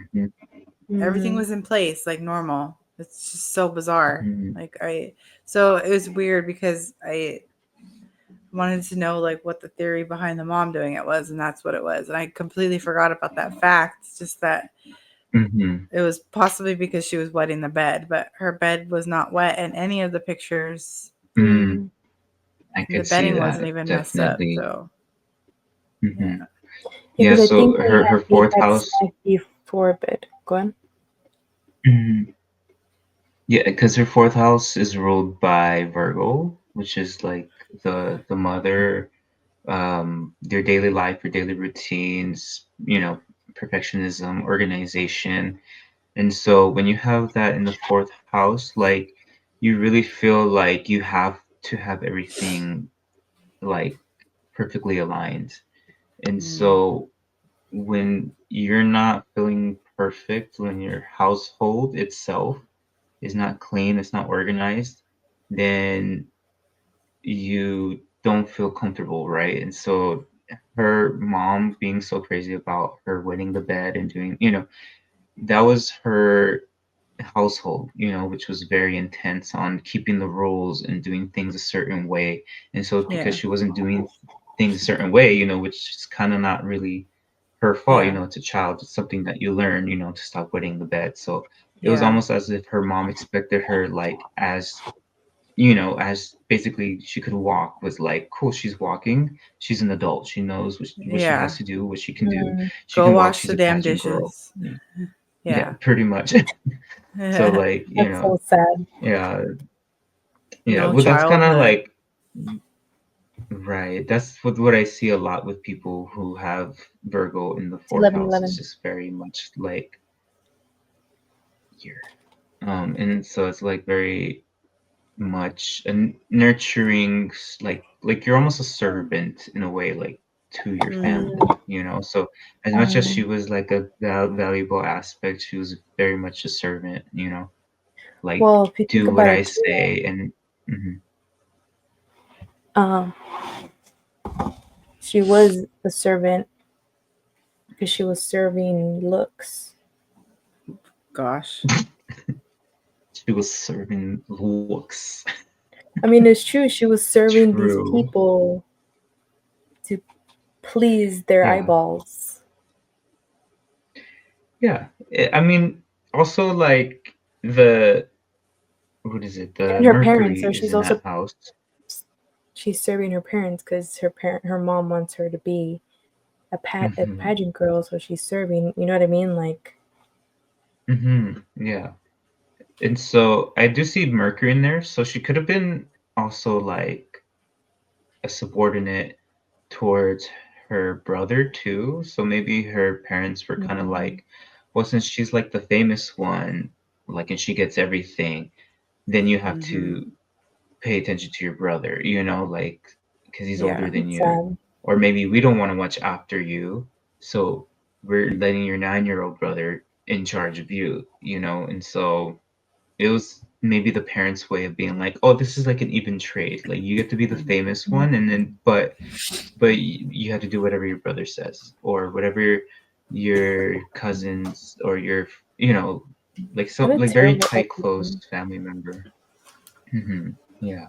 everything was in place like normal. It's just so bizarre. So it was weird because I wanted to know like what the theory behind the mom doing it was, and that's what it was. And I completely forgot about that fact. It's just that it was possibly because she was wetting the bed, but her bed was not wet in any of the pictures. I could the bedding see that, wasn't even definitely. messed up. So yeah. So her fourth house before bed. Go on. Yeah, because her fourth house is ruled by Virgo, which is like the mother, your daily life, your daily routines, perfectionism, organization. And so when you have that in the fourth house, like you really feel like you have to have everything like perfectly aligned. And so when you're not feeling perfect, when your household itself is not clean, it's not organized, then you don't feel comfortable, right? And so her mom being so crazy about her wetting the bed and doing, that was her household, which was very intense on keeping the rules and doing things a certain way. And so because she wasn't doing things a certain way, which is kind of not really her fault, it's a child, it's something that you learn, to stop wetting the bed. So it was almost as if her mom expected her like as basically she could walk, was like, cool, she's walking, she's an adult, she knows what she has to do, what she can do, she go can walk, wash she's the a damn pageant dishes. girl. Yeah, pretty much. So like, that's so sad. Yeah. No, well, that's kind of childhood. like, right, that's what I see a lot with people who have Virgo in the fourth house. It's just very much like here. And so it's like very much a nurturing, like you're almost a servant in a way, like to your family, so as much as she was like a valuable aspect, she was very much a servant, like well, if you think do what about I it too, say. And she was a servant because she was serving looks. Gosh. She was serving looks. I mean, it's true. She was serving these True. people to please their eyeballs. Yeah. I mean, also like what is it? The And her Mercury parents, so is she's in also that house. she's serving her parents because her mom wants her to be a pageant girl, so she's serving. You know what I mean? Like. Yeah. And so I do see Mercury in there, so she could have been also like a subordinate towards her brother too. So maybe her parents were kind of like, well, since she's like the famous one, like, and she gets everything, then you have to pay attention to your brother, like, because he's older than you. Sad. Or maybe we don't want to watch after you, so we're letting your 9-year-old brother in charge of you, and so it was maybe the parents' way of being like, oh, this is like an even trade. Like you get to be the famous one, and then but you have to do whatever your brother says or whatever your cousins or your like some like very tight close family member. Yeah.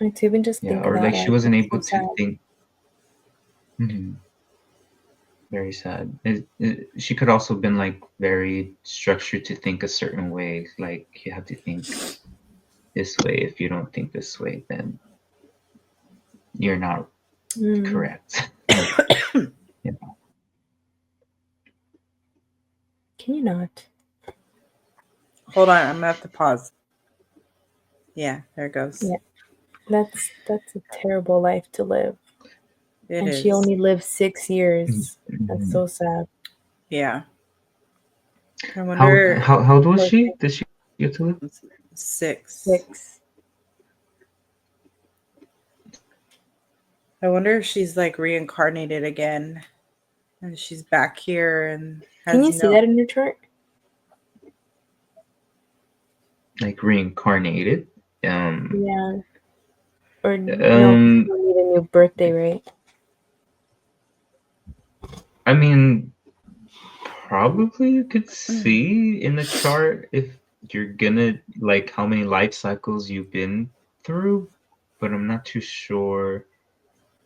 Like to even just think of Or that, like she wasn't it's able so to sad. think. Very sad. She could also have been like very structured to think a certain way. Like you have to think this way. If you don't think this way, then you're not correct. Yeah. Can you not? Hold on, I'm gonna have to pause. Yeah, there it goes. Yeah, that's a terrible life to live. It is. She only lived 6 years. That's so sad. Yeah. I wonder how old was she? Did she get to live? 6. I wonder if she's like reincarnated again, and she's back here and has. Can you see that in your chart? Like reincarnated? Yeah. Or no, you don't need a new birthday, right? I mean, probably you could see in the chart if you're gonna like how many life cycles you've been through, but I'm not too sure.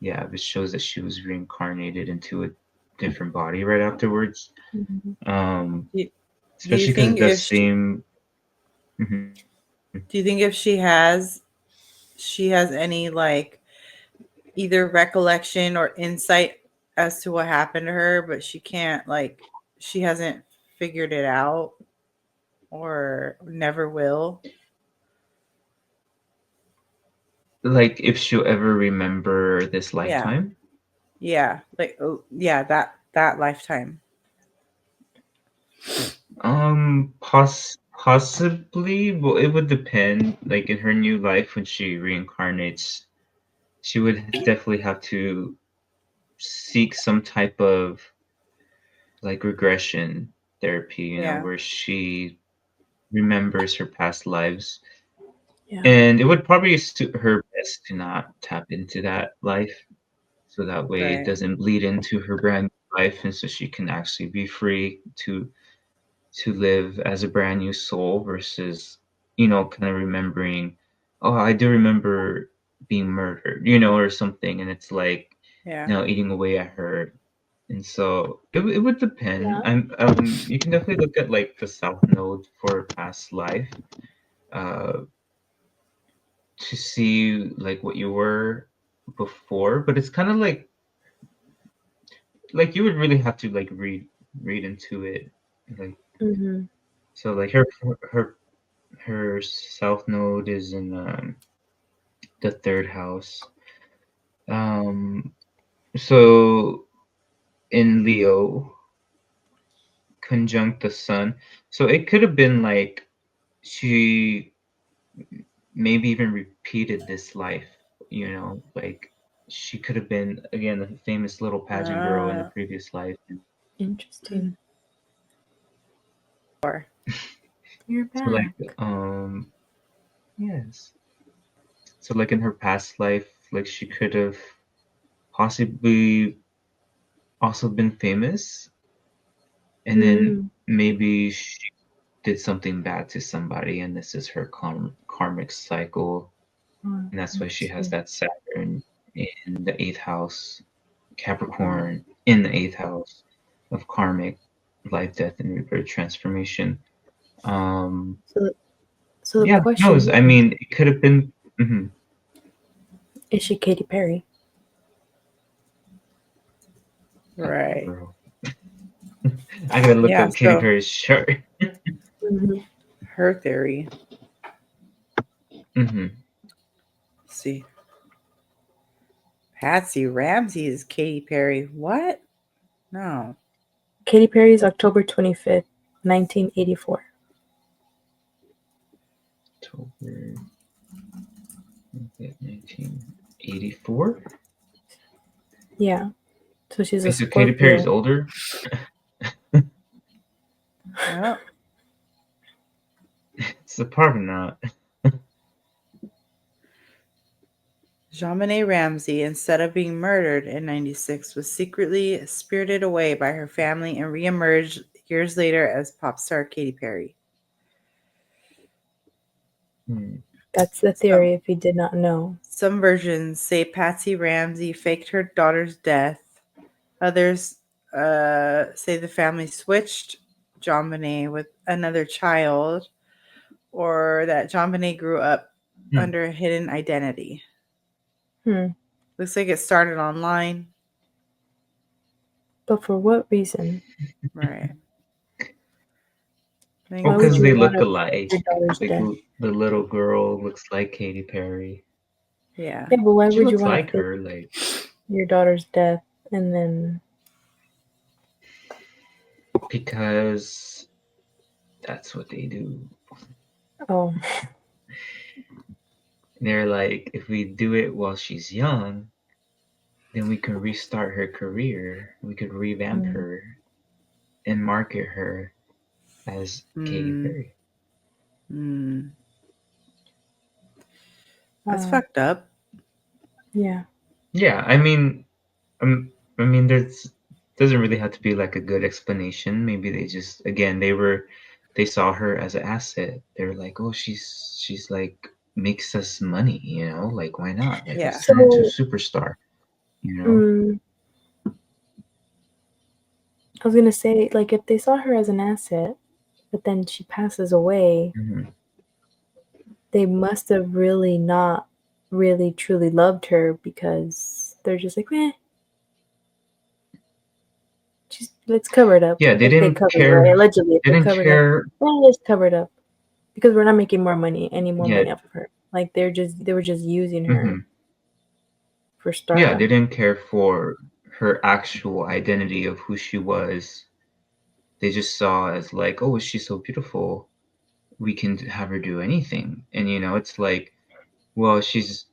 Yeah, it shows that she was reincarnated into a different body right afterwards. Especially because it does seem. Do you think if she has any like either recollection or insight as to what happened to her, but she can't she hasn't figured it out or never will? Like if she'll ever remember this lifetime? Yeah. Like that lifetime. Possibly. Well, it would depend. Like in her new life when she reincarnates, she would definitely have to seek some type of like regression therapy, where she remembers her past lives. Yeah. And it would probably suit her best to not tap into that life, so that way it doesn't bleed into her brand new life, and so she can actually be free to live as a brand new soul versus, kind of remembering, oh, I do remember being murdered, or something, and it's like eating away at her. And so it would depend. You can definitely look at like the South Node for past life, to see like what you were before, but it's kind of like you would really have to like read into it, like so like her South Node is in the 3rd house. So in Leo, conjunct the sun. So it could have been like she maybe even repeated this life, like she could have been, again, a famous little pageant girl in a previous life. Interesting. You're back. So like, yes. So like in her past life, like she could have possibly also been famous, and then maybe she did something bad to somebody, and this is her karmic cycle, and that's why she has that Saturn in the 8th house, Capricorn in the 8th house of karmic life, death, and rebirth transformation. So the question is, I mean, it could have been. Is she Katy Perry? Right. I gotta look up Katy Perry's chart. Her theory. Let's see. Patsy Ramsey is Katy Perry. What? No. Katy Perry is October 25th, 1984. October 1984? Yeah. So she's a Scorpio. Katy Perry's older? Oh. So probably not. JonBenét Ramsey, instead of being murdered in 96, was secretly spirited away by her family and reemerged years later as pop star Katy Perry. That's the theory, if you did not know. Some versions say Patsy Ramsey faked her daughter's death. Others say the family switched JonBenét with another child, or that JonBenét grew up under a hidden identity. Looks like it started online. But for what reason? Right. Well, because they look alike. Like the little girl looks like Katy Perry. Yeah. Yeah, but why would you want like her? Like your daughter's death and then? Because that's what they do. Oh. They're like, if we do it while she's young, then we can restart her career. We could revamp her and market her as Katy Perry. That's fucked up. Yeah. Yeah, I mean, there's doesn't really have to be like a good explanation. Maybe they just, again, they saw her as an asset. They're like, oh, she's like makes us money, you know, like why not? Like let's turn her into a superstar, you know. I was gonna say, like, if they saw her as an asset, but then she passes away, they must have really not really truly loved her, because they're just like, meh. Let's cover it up. Yeah, they didn't care. Right? Allegedly, if they didn't care. Well, let's cover it up because we're not making more money money off of her. Like they were just using her for stardom. Yeah, they didn't care for her actual identity of who she was. They just saw as like, oh, she's so beautiful, we can have her do anything. And you know, it's like, well, she's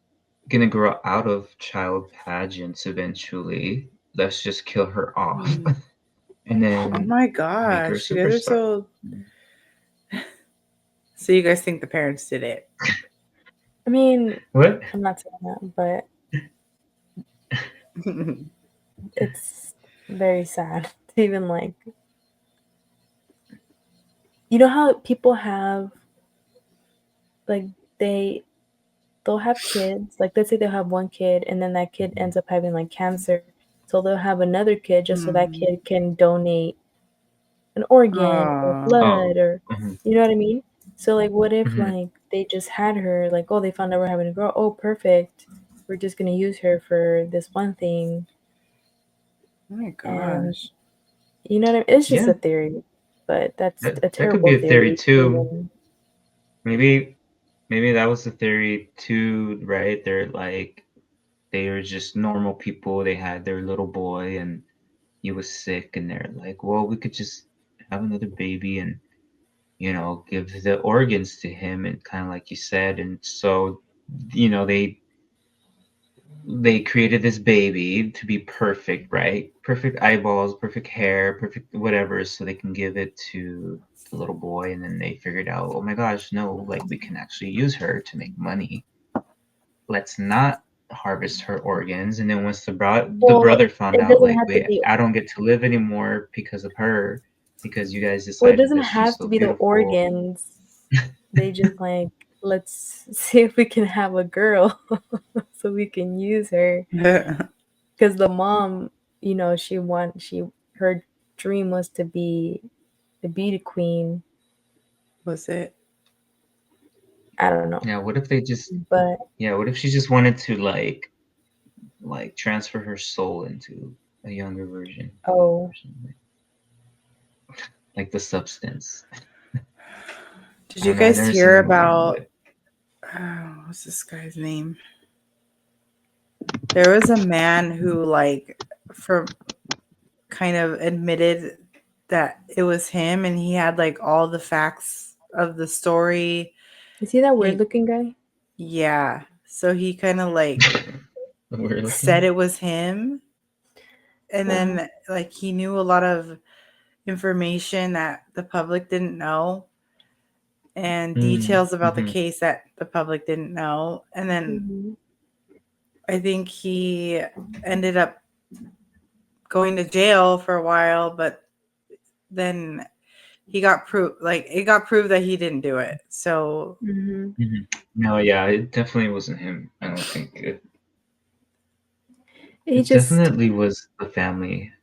gonna grow out of child pageants eventually. Let's just kill her off. And then oh my gosh, you guys are so you guys think the parents did it? I mean, what? I'm not saying that, but it's very sad to even like, you know how people have like they'll have kids, like let's say they'll have one kid and then that kid ends up having like cancer, so they'll have another kid just so that kid can donate an organ or blood or you know what I mean. So like what if like they just had her, like, oh, they found out we're having a girl, oh perfect, we're just gonna use her for this one thing. Oh my gosh. And, you know what I mean? It's just a theory, but that's a terrible that could be a theory too. Even. Maybe that was the theory too, right? They're like, they were just normal people. They had their little boy and he was sick, and they're like, well, we could just have another baby and, you know, give the organs to him, and kind of like you said. And so, you know, they they created this baby to be perfect, right? Perfect eyeballs, perfect hair, perfect whatever, so they can give it to the little boy. And then they figured out, oh my gosh, no, like we can actually use her to make money. Let's not harvest her organs. And then once the brother found out, like, wait, I don't get to live anymore because of her, because you guys decided that she's so beautiful. It doesn't have to be the organs. They just like, let's see if we can have a girl so we can use her. Because the mom, you know, her dream was to be the beauty queen. Was it? I don't know. Yeah, what if they just what if she just wanted to like transfer her soul into a younger version? Oh. Like the substance. Did you guys hear about what's this guy's name? There was a man who like kind of admitted that it was him, and he had like all the facts of the story. Is he that weird looking guy? Yeah. So he kind of like said it was him. And then like he knew a lot of information that the public didn't know, and details about the case that the public didn't know. And then I think he ended up going to jail for a while, but then he got proved that he didn't do it. So no, yeah, it definitely wasn't him. I don't think it definitely was the family.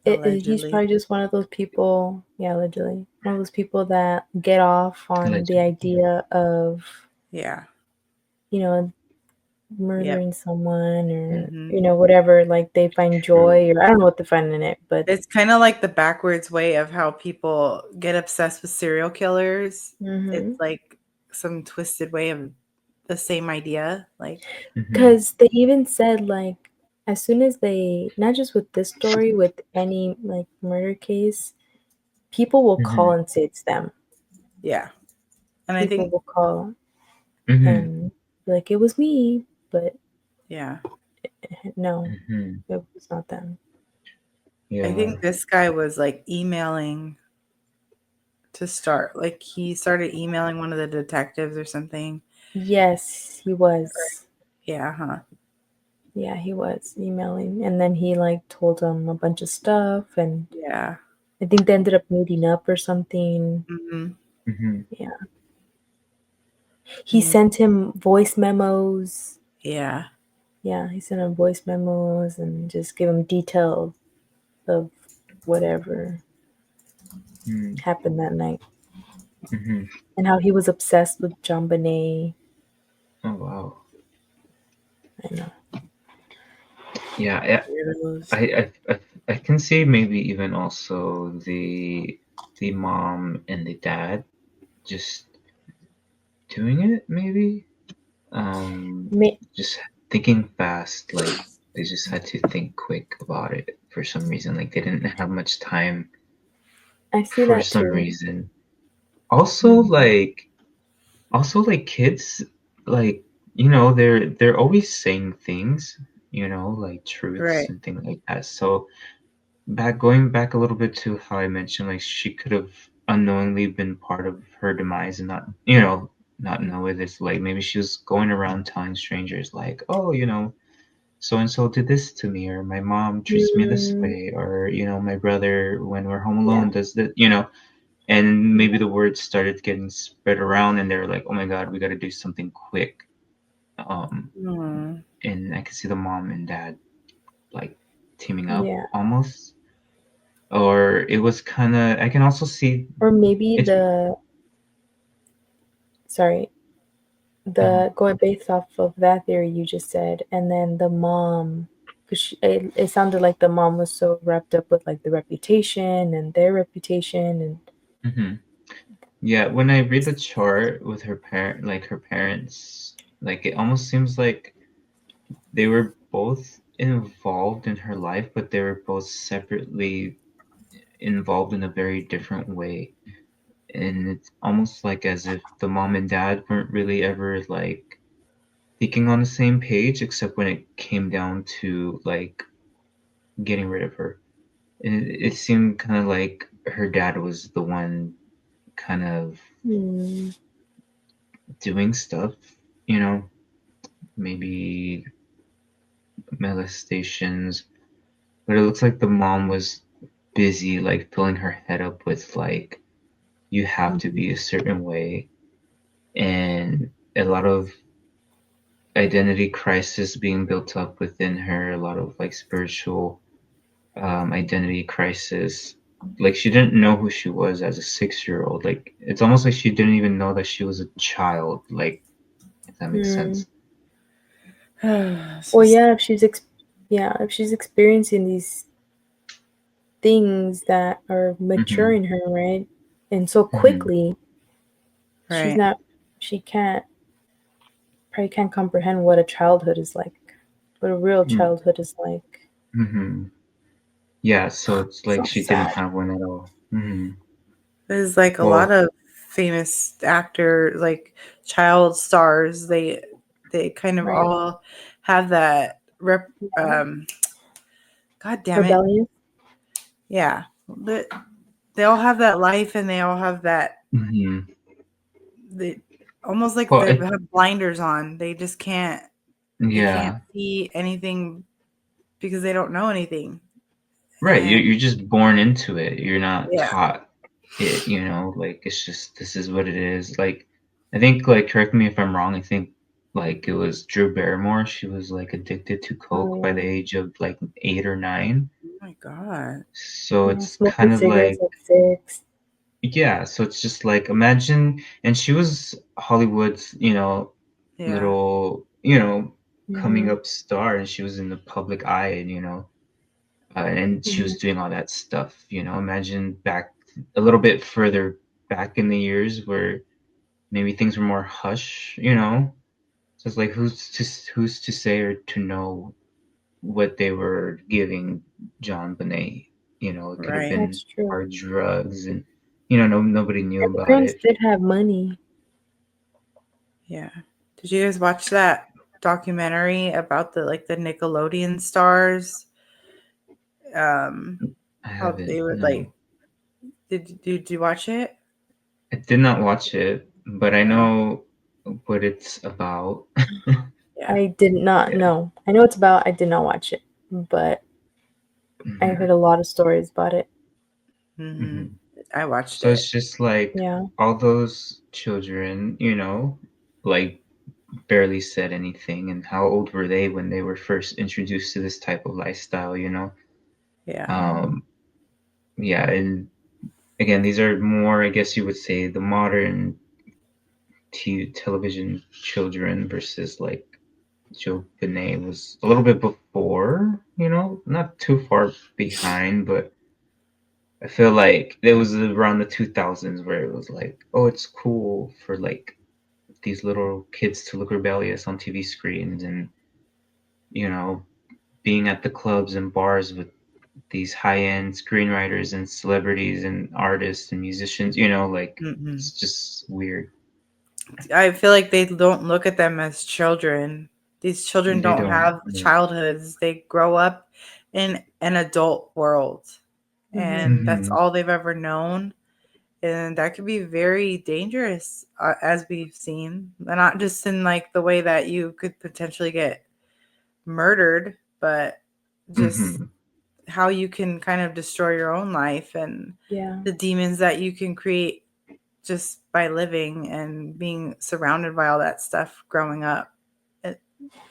He's probably just one of those people, allegedly, one of those people that get off on the idea of, you know, murdering someone or, you know, whatever, like they find joy, or I don't know what they find in it, but it's kind of like the backwards way of how people get obsessed with serial killers. It's like some twisted way of the same idea, like because they even said like, as soon as they, not just with this story, with any like murder case, people will call and say it's them. Yeah. And people I think will call and be like, it was me, but no, it was not them. I think this guy was like emailing to start, like he started emailing one of the detectives or something. Yes, he was. Yeah, he was emailing, and then he like told him a bunch of stuff, and I think they ended up meeting up or something. He sent him voice memos. He sent him voice memos and just give him details of whatever happened that night. And how he was obsessed with JonBenét. Oh wow. I know. Yeah, I can see maybe even also the mom and the dad just doing it, maybe. Just thinking fast, like they just had to think quick about it for some reason. Like they didn't have much time. I see for that some too. reason. Also, like kids, like, you know, they're always saying things, you know, like truths and things like that. So going back a little bit to how I mentioned, like she could have unknowingly been part of her demise and not, you know, not know it. It's like maybe she was going around telling strangers like, oh, you know, so and so did this to me, or my mom treats me this way, or, you know, my brother when we're home alone does that, you know. And maybe the word started getting spread around, and they're like, "Oh my God, we got to do something quick." And I could see the mom and dad like teaming up almost, or it was kind of. I can also see, or maybe going based off of that theory you just said, and then the mom, because it sounded like the mom was so wrapped up with like the reputation and their reputation and. Yeah, when I read the chart with her parents, like it almost seems like they were both involved in her life, but they were both separately involved in a very different way. And it's almost like as if the mom and dad weren't really ever like thinking on the same page, except when it came down to like getting rid of her. And it seemed kind of like her dad was the one kind of doing stuff, you know, maybe molestations, but it looks like the mom was busy like filling her head up with like you have to be a certain way, and a lot of identity crisis being built up within her, a lot of like spiritual identity crisis. Like she didn't know who she was as a 6-year-old. Like it's almost like she didn't even know that she was a child. Like if that makes sense. Well, yeah, if she's experiencing these things that are maturing her, right, and so quickly, she probably can't comprehend what a childhood is like, what a real childhood is like. Yeah, so it's like So she sad. didn't have one at all. There's like a lot of famous actor, like child stars. They kind of all have that God damn it. Rebellious. Yeah. They all have that life, and they all have that they almost like they have blinders on. They just can't they can't see anything because they don't know anything. Right. You're just born into it. You're not Yeah. taught it, you know, like it's just this is what it is. Like I think, like, correct me if I'm wrong, I think like it was Drew Barrymore, she was like addicted to coke by the age of like 8 or 9. Oh my god. So it's kind of like at 6. Yeah, so it's just like imagine, and she was Hollywood's, you know, little, you know, coming up star, and she was in the public eye, and you know, and she was doing all that stuff, you know. Imagine back a little bit further back in the years where maybe things were more hush, you know. So it's like who's to say or to know what they were giving JonBenét? You know, it could have been hard drugs, and you know, nobody knew about it. Parents did have money. Yeah. Did you guys watch that documentary about the Nickelodeon stars? How they would like. Did you watch it? I did not watch it, but I know what it's about. I did not know. I know it's about. I did not watch it, but I heard a lot of stories about it. I watched so it. It's just like all those children, you know, like barely said anything, and how old were they when they were first introduced to this type of lifestyle, you know? Yeah, and again, these are more, I guess you would say, the modern television children versus like JonBenét was a little bit before, you know, not too far behind, but I feel like it was around the 2000s where it was like, oh, it's cool for like these little kids to look rebellious on TV screens, and you know, being at the clubs and bars with these high-end screenwriters and celebrities and artists and musicians, you know, like it's just weird. I feel like they don't look at them as children. These children don't have childhoods. They grow up in an adult world, and that's all they've ever known. And that could be very dangerous, as we've seen, not just in like the way that you could potentially get murdered, but just how you can kind of destroy your own life and the demons that you can create just by living and being surrounded by all that stuff growing up.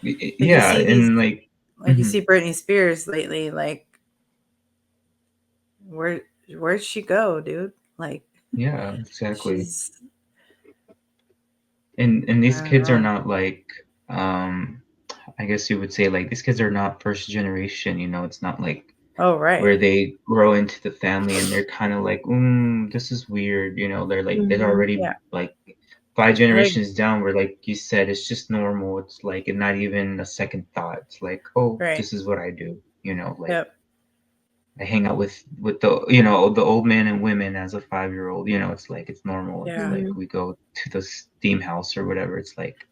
You see these, and like you see Britney Spears lately, like where'd she go, dude? Like, yeah, exactly. And these kids are not like I guess you would say like these kids are not first generation, you know. It's not like where they grow into the family and they're kind of like, this is weird, you know. They're like they're already like 5 generations down, where like you said, it's just normal. It's like not even a second thought. It's like, oh, this is what I do, you know. Like I hang out with the, you know, the old men and women as a 5-year-old, you know. It's like it's normal. It's like we go to the steam house or whatever. It's like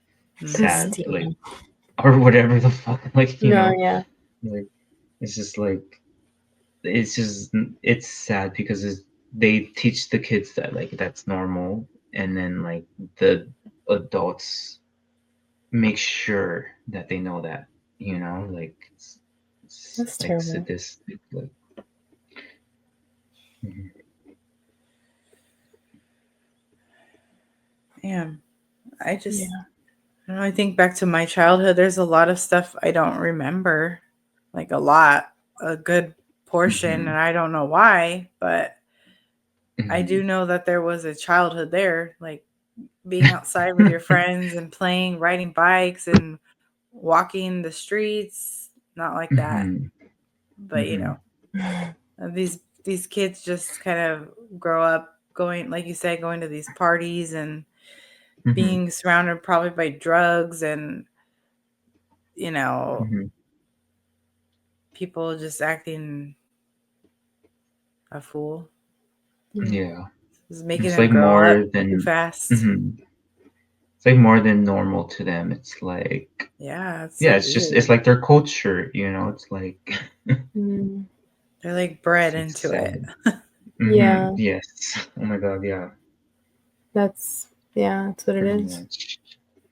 sad, Steve. like, or whatever the fuck, like, you No, know, yeah. like, it's just like, it's sad because they teach the kids that like that's normal, and then like the adults make sure that they know that, you know, like it's That's like terrible. sadistic, like. Mhm. Damn. I just, Yeah. I don't know, I think back to my childhood. There's a lot of stuff I don't remember, like a good portion, Mhm. and I don't know why, but I do Mhm. know that there was a childhood there, like being outside with your friends and playing, riding bikes and walking the streets. Not like that, Mhm. but Mhm. these kids just kind of grow up going, like you said, going to these parties and Mhm. being surrounded probably by drugs and you know Mhm. people just acting a fool. Yeah. Yeah, Just making it's them like grow up more too than. fast. Mhm. It's like more than normal to them. It's like, Yeah, it's yeah, so it's weird. like their culture, you know. It's like Mm, They're like bred it's into it. sad. yeah. Yes. Oh my God. Yeah. That's what it Pretty is. much.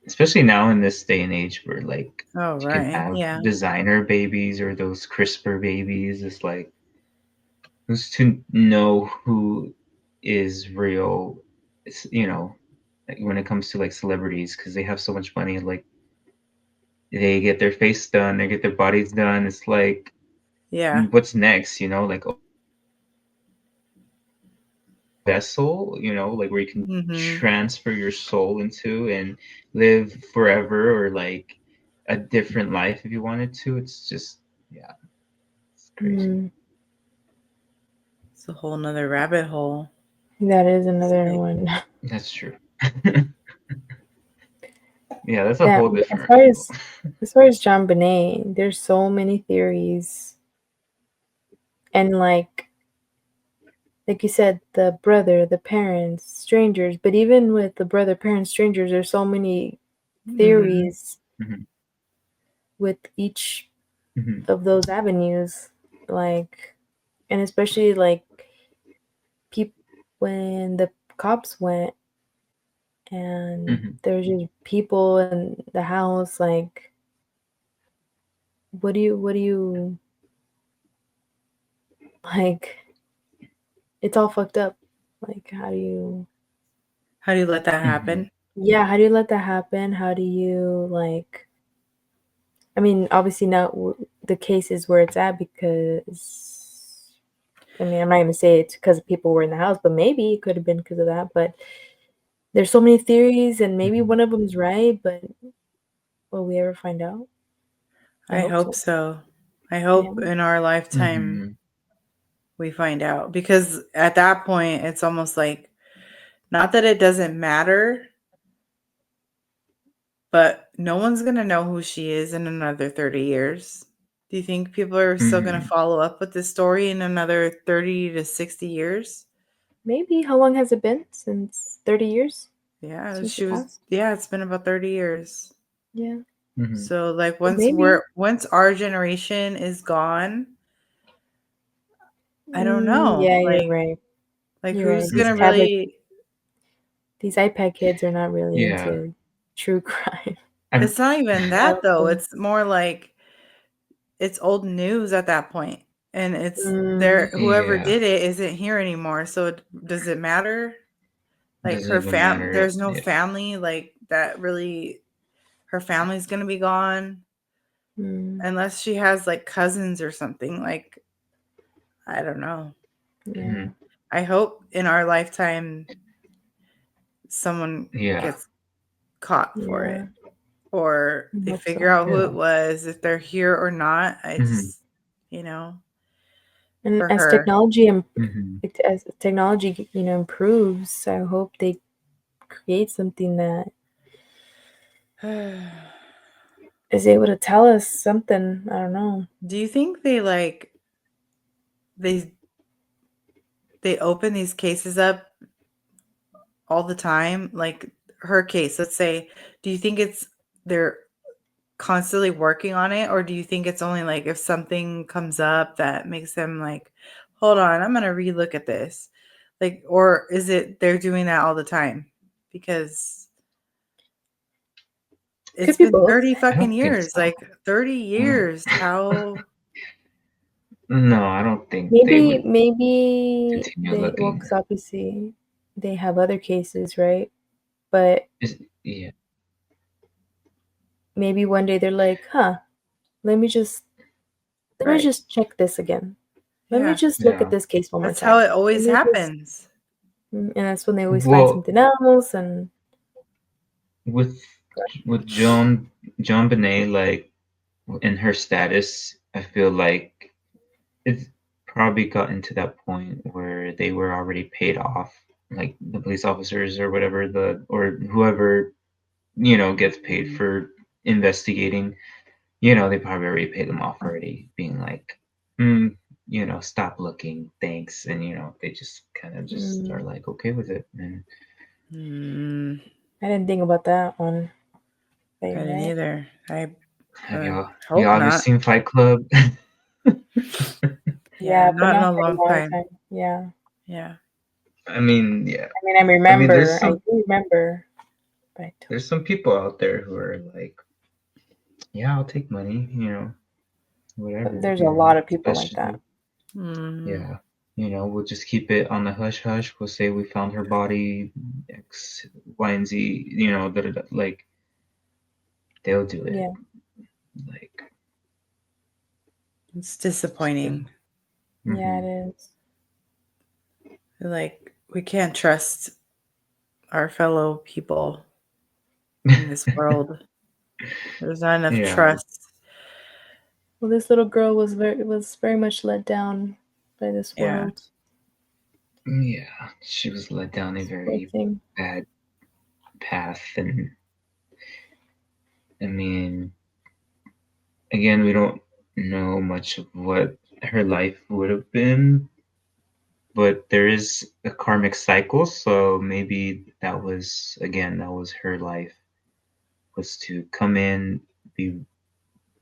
Especially now in this day and age where like Oh, you can right. have Yeah. designer babies or those CRISPR babies. It's like, who's to know who is real? It's, you know, like when it comes to like celebrities, because they have so much money, like they get their face done, they get their bodies done. It's like, Yeah. what's next? You know, like a vessel, you know, like where you can Mm-hmm. transfer your soul into and live forever, or like a different life if you wanted to. It's just, yeah, it's crazy. Mm, It's a whole nother rabbit hole. that is It's another like, one. That's true. Yeah, that's a Yeah. whole As different far rabbit hole. as JonBenét, there's so many theories, and like you said, the brother, the parents, strangers. But even with the brother, parents, strangers, there's so many mm-hmm. theories Mhm. with each Mhm. of those avenues. Like, and especially like people when the cops went and Mhm. there's just people in the house. Like, what do you like? It's all fucked up. Like, How do you let that Mhm. happen? yeah, how do you let that happen? How do you like? I mean, obviously not the cases where it's at, because I mean, I'm not gonna say it's because people were in the house, but maybe it could have been because of that. But there's so many theories, and maybe Mhm. one of them's right. But will we ever find out? I I hope hope so. so. I Yeah. hope in our lifetime Mhm. we find out, because at that point it's almost like, not that it doesn't matter, but no one's going to know who she is in another 30 years. Do you think people are still going to Mhm. follow up with this story in another 30 to 60 years? Maybe. How long has it been? Since 30 years Yeah, since it passed? it's been about 30 years. Yeah. Mhm. So like So maybe. once our generation is gone, I don't know. Yeah, you're right. Like You're right. who's These going to Mhm. tablet, really. these iPad kids are not really Yeah. into true crime. I'm. It's not even I that don't though. think. It's more like it's old news at that point. And it's Mm, there, whoever Yeah. did it isn't here anymore. So does it matter? Like Doesn't even matter. there's no Yeah. family like that really. Her family's going to be gone mm, unless she has like cousins or something. Like, I don't know. yeah. Mhm. I hope in our lifetime someone Yeah. gets caught for Yeah. it, or I they hope figure so. out who Yeah. it was, if they're here or not. I Mhm. just, you know, And for her. Mhm. as technology, improves, I hope they create something that is able to tell us something. I don't know. Do you think they like they they open these cases up all the time? Like her case, let's say, do you think it's they're constantly working on it, or do you think it's only like if something comes up that makes them like, hold on, I'm gonna relook at this, like, or is it they're doing that all the time? Because it's be been both. 30 I fucking don't think years, so. like 30 years. How? No, I don't think they Maybe would continue they, well, looking. because obviously they have other cases, right? But Yeah. maybe one day they're like, huh, let me just Right. check this again. Let me Yeah. just look at Yeah. this case one more That's how time. it always Let me just, happens. and that's when they always find Well, something else. And with JonBenét, like in her status, I feel like it's probably gotten to that point where they were already paid off, like the police officers or whatever or whoever gets paid for investigating. They probably already paid them off already, being like, stop looking, thanks, and they just kind of just are like okay with it, and I didn't think about that one. I But you're didn't right. either. I have y'all hope ever not. seen Fight Club? Yeah, but Not in not a for a long long time. time. Yeah. Yeah. I mean, yeah. I mean, I I mean, remember. I do remember. But I there's some people out there who are like, yeah, I'll take money, whatever, there's a lot of people like that. especially, yeah, we'll just keep it on the hush hush. We'll say we found her body, X, Y, and Z, like they'll do it. Yeah. Like, It's disappointing. Yeah, it is. Like, we can't trust our fellow people in this world. There's not enough Yeah. trust. Well, this little girl was very much let down by this world. Yeah, she was led down a Poor very thing. bad path, and I mean, again, we don't know much of what her life would have been, but there is a karmic cycle, so maybe that was her life, was to come in, be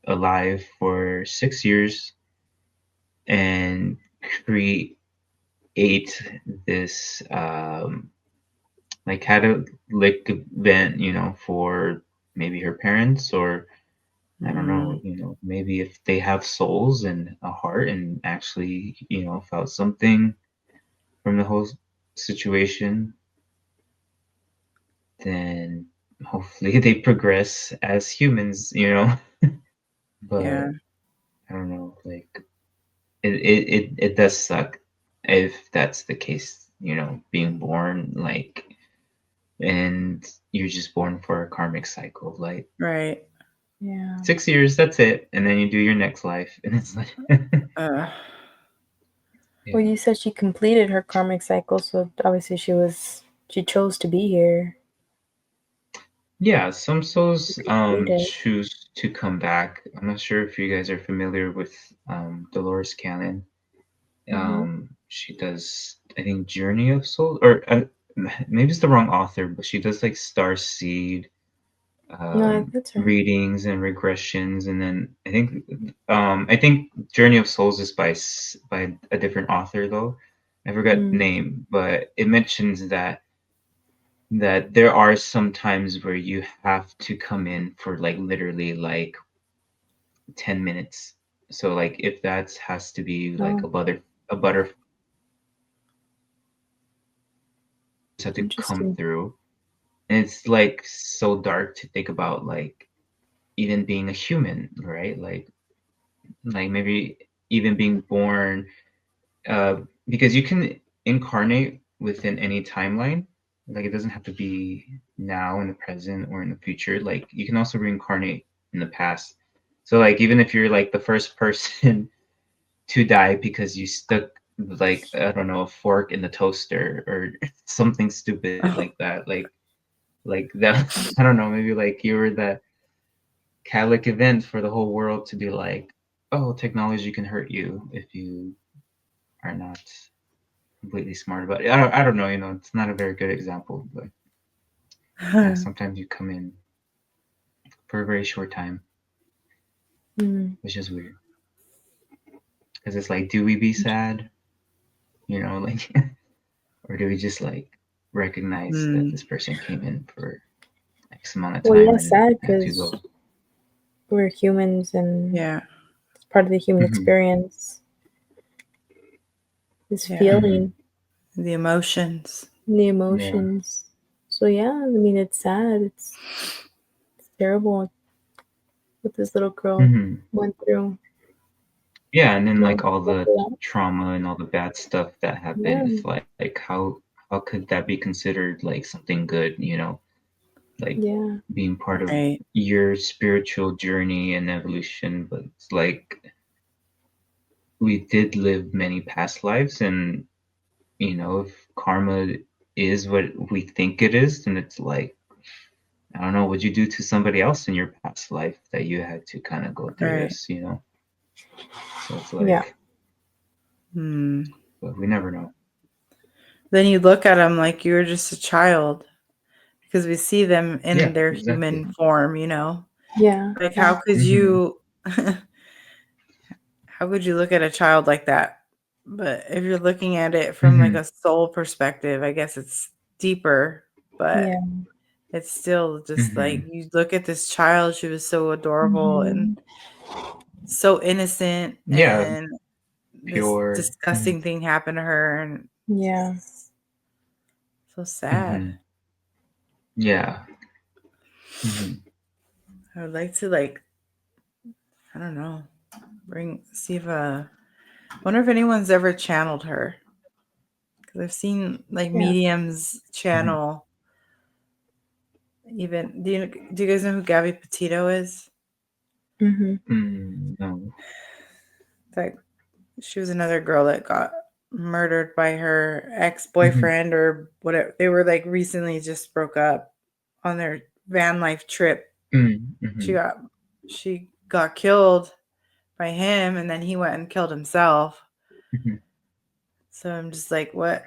alive for 6 years, and create this like had a like event, for maybe her parents, or I don't know, maybe if they have souls and a heart and actually, felt something from the whole situation, then hopefully they progress as humans, but Yeah. I don't know, like it does suck if that's the case, being born like, and you're just born for a karmic cycle, like Right. Yeah. 6 years, that's it, and then you do your next life, and it's like Uh, Well, you said she completed her karmic cycle, so obviously she chose to be here. Yeah, some souls Completed. choose to come back. I'm not sure if you guys are familiar with Dolores Cannon. She does, I think, Journey of Souls, or maybe it's the wrong author, but she does like Star Seed No, that's right. readings and regressions, and then I think Journey of Souls is by a different author though. I forgot the name, but it mentions that there are some times where you have to come in for like literally like 10 minutes. So like if that has to be like a butter have to come Interesting. through. And it's like so dark to think about, like even being a human, right? Like maybe even being born, because you can incarnate within any timeline. Like it doesn't have to be now in the present or in the future. Like you can also reincarnate in the past. So like even if you're like the first person to die because you stuck like I don't know, a fork in the toaster or something stupid like that, like that I don't know, maybe like you were the catalytic event for the whole world to be like, oh, technology can hurt you if you are not completely smart about it. I don't know, it's not a very good example, but yeah, sometimes you come in for a very short time, which is weird. Because it's like, do we be sad? You know, like, or do we just like recognize that this person came in for X amount of time and sad had to go? because we're humans and Yeah. it's part of the human experience. This feeling. The emotions. The emotions. Yeah. So yeah, I mean, it's sad. It's terrible what this little girl went through. Yeah, and then like all the trauma and all the bad stuff that happened, it's like how could that be considered like something good, you know? Like being part of your spiritual journey and evolution, but it's like we did live many past lives, and you know, if karma is what we think it is, then it's like, I don't know, what'd you do to somebody else in your past life that you had to kind of go through this, you know? So it's like, but we never know. Then you look at them like you're just a child because we see them in their human form, you know? Yeah. Like, how could you, how could you look at a child like that? But if you're looking at it from like a soul perspective, I guess it's deeper, but it's still just like you look at this child, she was so adorable and so innocent, and pure. This disgusting thing happened to her, and so sad. Yeah. I would like to, like, I don't know, see if wonder if anyone's ever channeled her, because I've seen like mediums channel. Even do you guys know who Gabby Petito is? No. Like, she was another girl that got murdered by her ex-boyfriend or whatever. They were like recently just broke up on their van life trip. She got killed by him, and then he went and killed himself. So I'm just like, what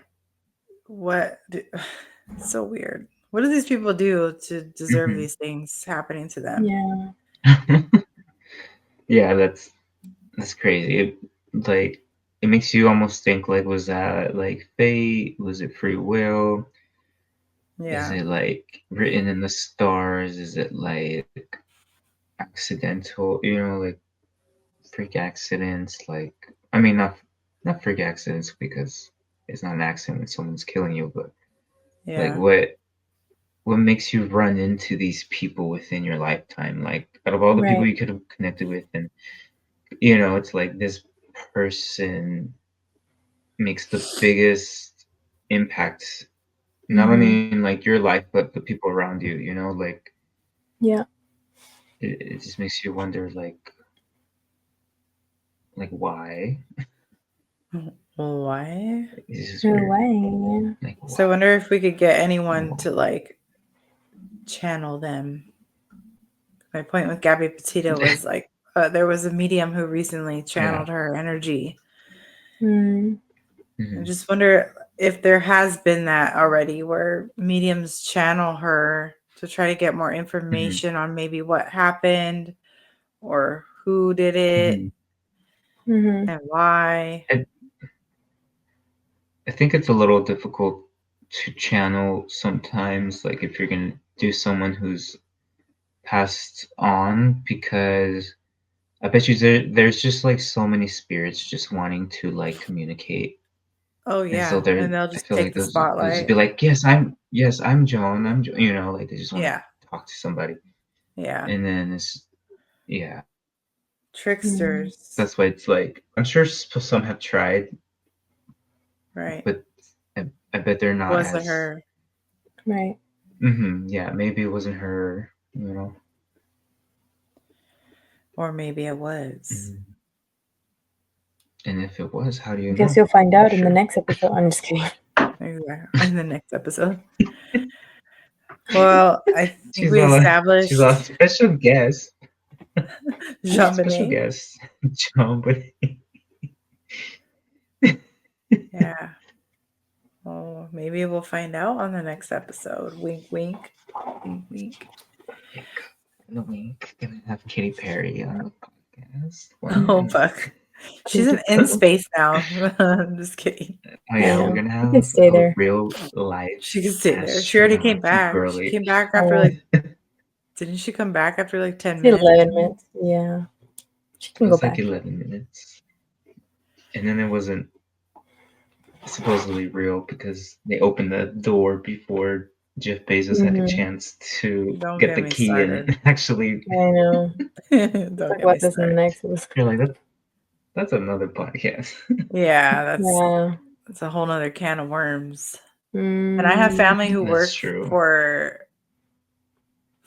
it's so weird. What do these people do to deserve these things happening to them? Yeah, that's crazy. It makes you almost think, like, was that like fate? Was it free will? Is it like written in the stars? Is it like accidental, you know, like freak accidents? Like, I mean, not freak accidents, because it's not an accident when someone's killing you, but like what makes you run into these people within your lifetime? Like, out of all the people you could have connected with, and you know, it's like this person makes the biggest impact, not only in like your life, but the people around you, you know, like, it just makes you wonder, like why? Why? It's just weird. Like, so I wonder if we could get anyone to like channel them. My point with Gabby Petito was like, there was a medium who recently channeled her energy. I just wonder if there has been that already, where mediums channel her to try to get more information on maybe what happened or who did it and why. I think it's a little difficult to channel sometimes, like if you're gonna do someone who's passed on, because I bet you there's just like so many spirits just wanting to like communicate. Oh And so yeah, and they'll just take the spotlight. They'll just be like, yes, I'm Joan, you know, like they just want to talk to somebody. Yeah. And then it's tricksters. That's why it's like, I'm sure some have tried, right? But I bet they're not. Wasn't her, right? Yeah, maybe it wasn't her, you know. Or maybe it was. And if it was, how do you know? I guess you'll find out in the next episode. I'm just kidding. In the next episode. Well, I think we established she's a special guest. JonBenét. Special guest, JonBenét. Yeah. Oh, maybe we'll find out on the next episode. Wink, wink. Wink, wink. week. Gonna have Katy Perry on the podcast. Oh fuck. She's in space now. I'm just kidding. Oh yeah, we're gonna have can stay there. real life. She can stay there. She already came back. Girly. She came back after like. Didn't she come back after like 10 minutes? 11 minutes. Yeah. She can it go was back. like 11 minutes. And then it wasn't supposedly real because they opened the door before Jeff Bezos had a chance to get the key and actually. I know. Don't talk about this in the next episode. You're like, that's another podcast. Yeah, that's a whole nother can of worms. And I have family who work for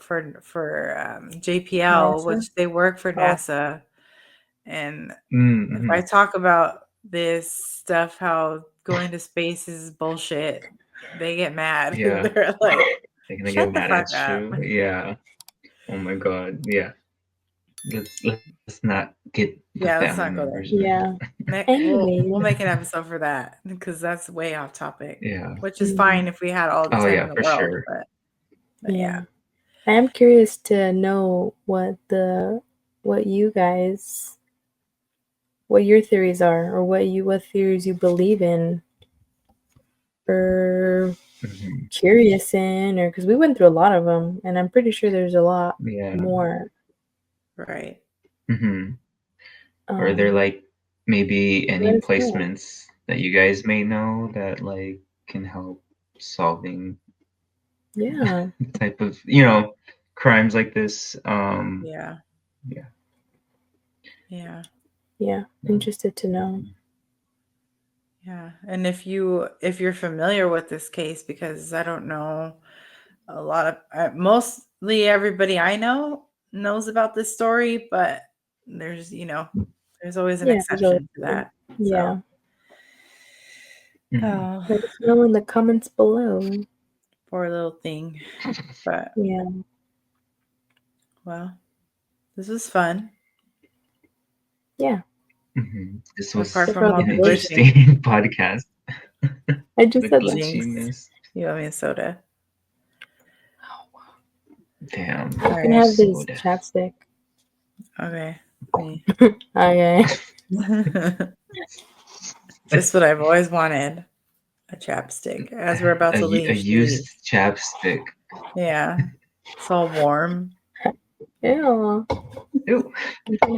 JPL, NASA? Which they work for NASA. And if I talk about this stuff, how going to space is bullshit, they get mad. Yeah. They're like, they're gonna get mad at you. Yeah. Oh my god. Yeah. Let's not get the let's not go there. Yeah. Anyway, we'll make an episode for that because that's way off topic. Yeah. Which is fine if we had all the time in the world. Sure. But yeah. I am curious to know what you guys, what your theories are, or what theories you believe in, or curious in, or because we went through a lot of them, and I'm pretty sure there's a lot more. Right. Or there like maybe any placements that you guys may know that like can help solving type of crimes like this. Interested to know. Yeah. And if you're familiar with this case, because I don't know a lot of mostly everybody I know knows about this story, but there's always an exception to that. Yeah. Let us know in the comments below. Poor little thing. But well, this was fun. Yeah. This was apart from an interesting podcast. I just said glitchiness. You owe me a soda. Damn. You can have this chapstick. Okay. Okay. Just what I've always wanted. A chapstick. As we're about to leave. A used chapstick. Yeah. It's all warm. Ew. Ew. You can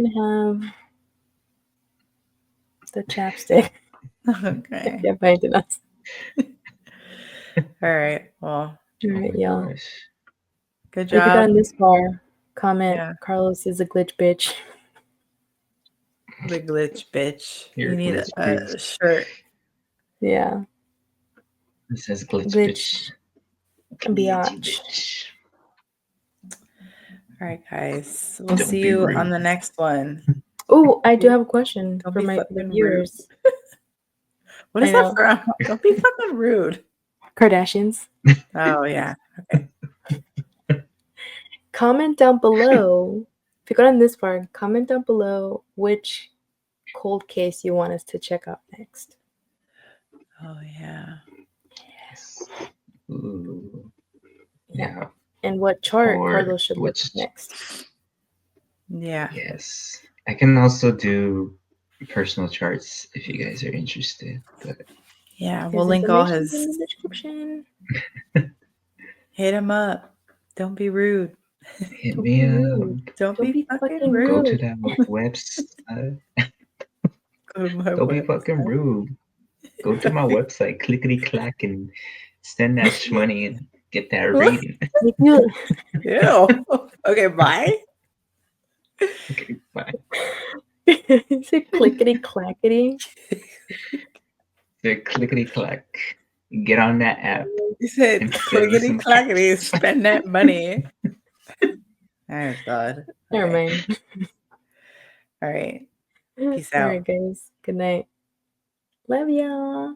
have the chapstick. Okay. Yeah, painted us. All right. Well. All right, y'all. Good job. If you got this far, comment. Carlos is a glitch bitch. The glitch bitch. You need a shirt. Yeah. It says glitch bitch. Biatch. All right, guys. We'll see you on the next one. Oh, I do have a question for my viewers. What is that from? Don't be fucking rude. Kardashians. Oh, yeah. Okay. Comment down below. If you got on this far, comment down below which cold case you want us to check out next. Oh, yeah. Yes. Ooh. Yeah. And what chart Carlos should look next. Yeah. Yes. I can also do personal charts if you guys are interested. But yeah, we'll link all his in the description. Hit him up. Don't be rude. Hit me up. Don't be fucking rude. Go to that website. Don't be fucking rude. Go to my website, clickety clack, and send that money and get that reading. Ew. Okay, bye. Okay, bye. You said clickety clackety. said clickety clack. Get on that app. You said clickety clackety. Spend that money. Oh God. Never mind. All right. Peace out. All right, guys. Good night. Love y'all.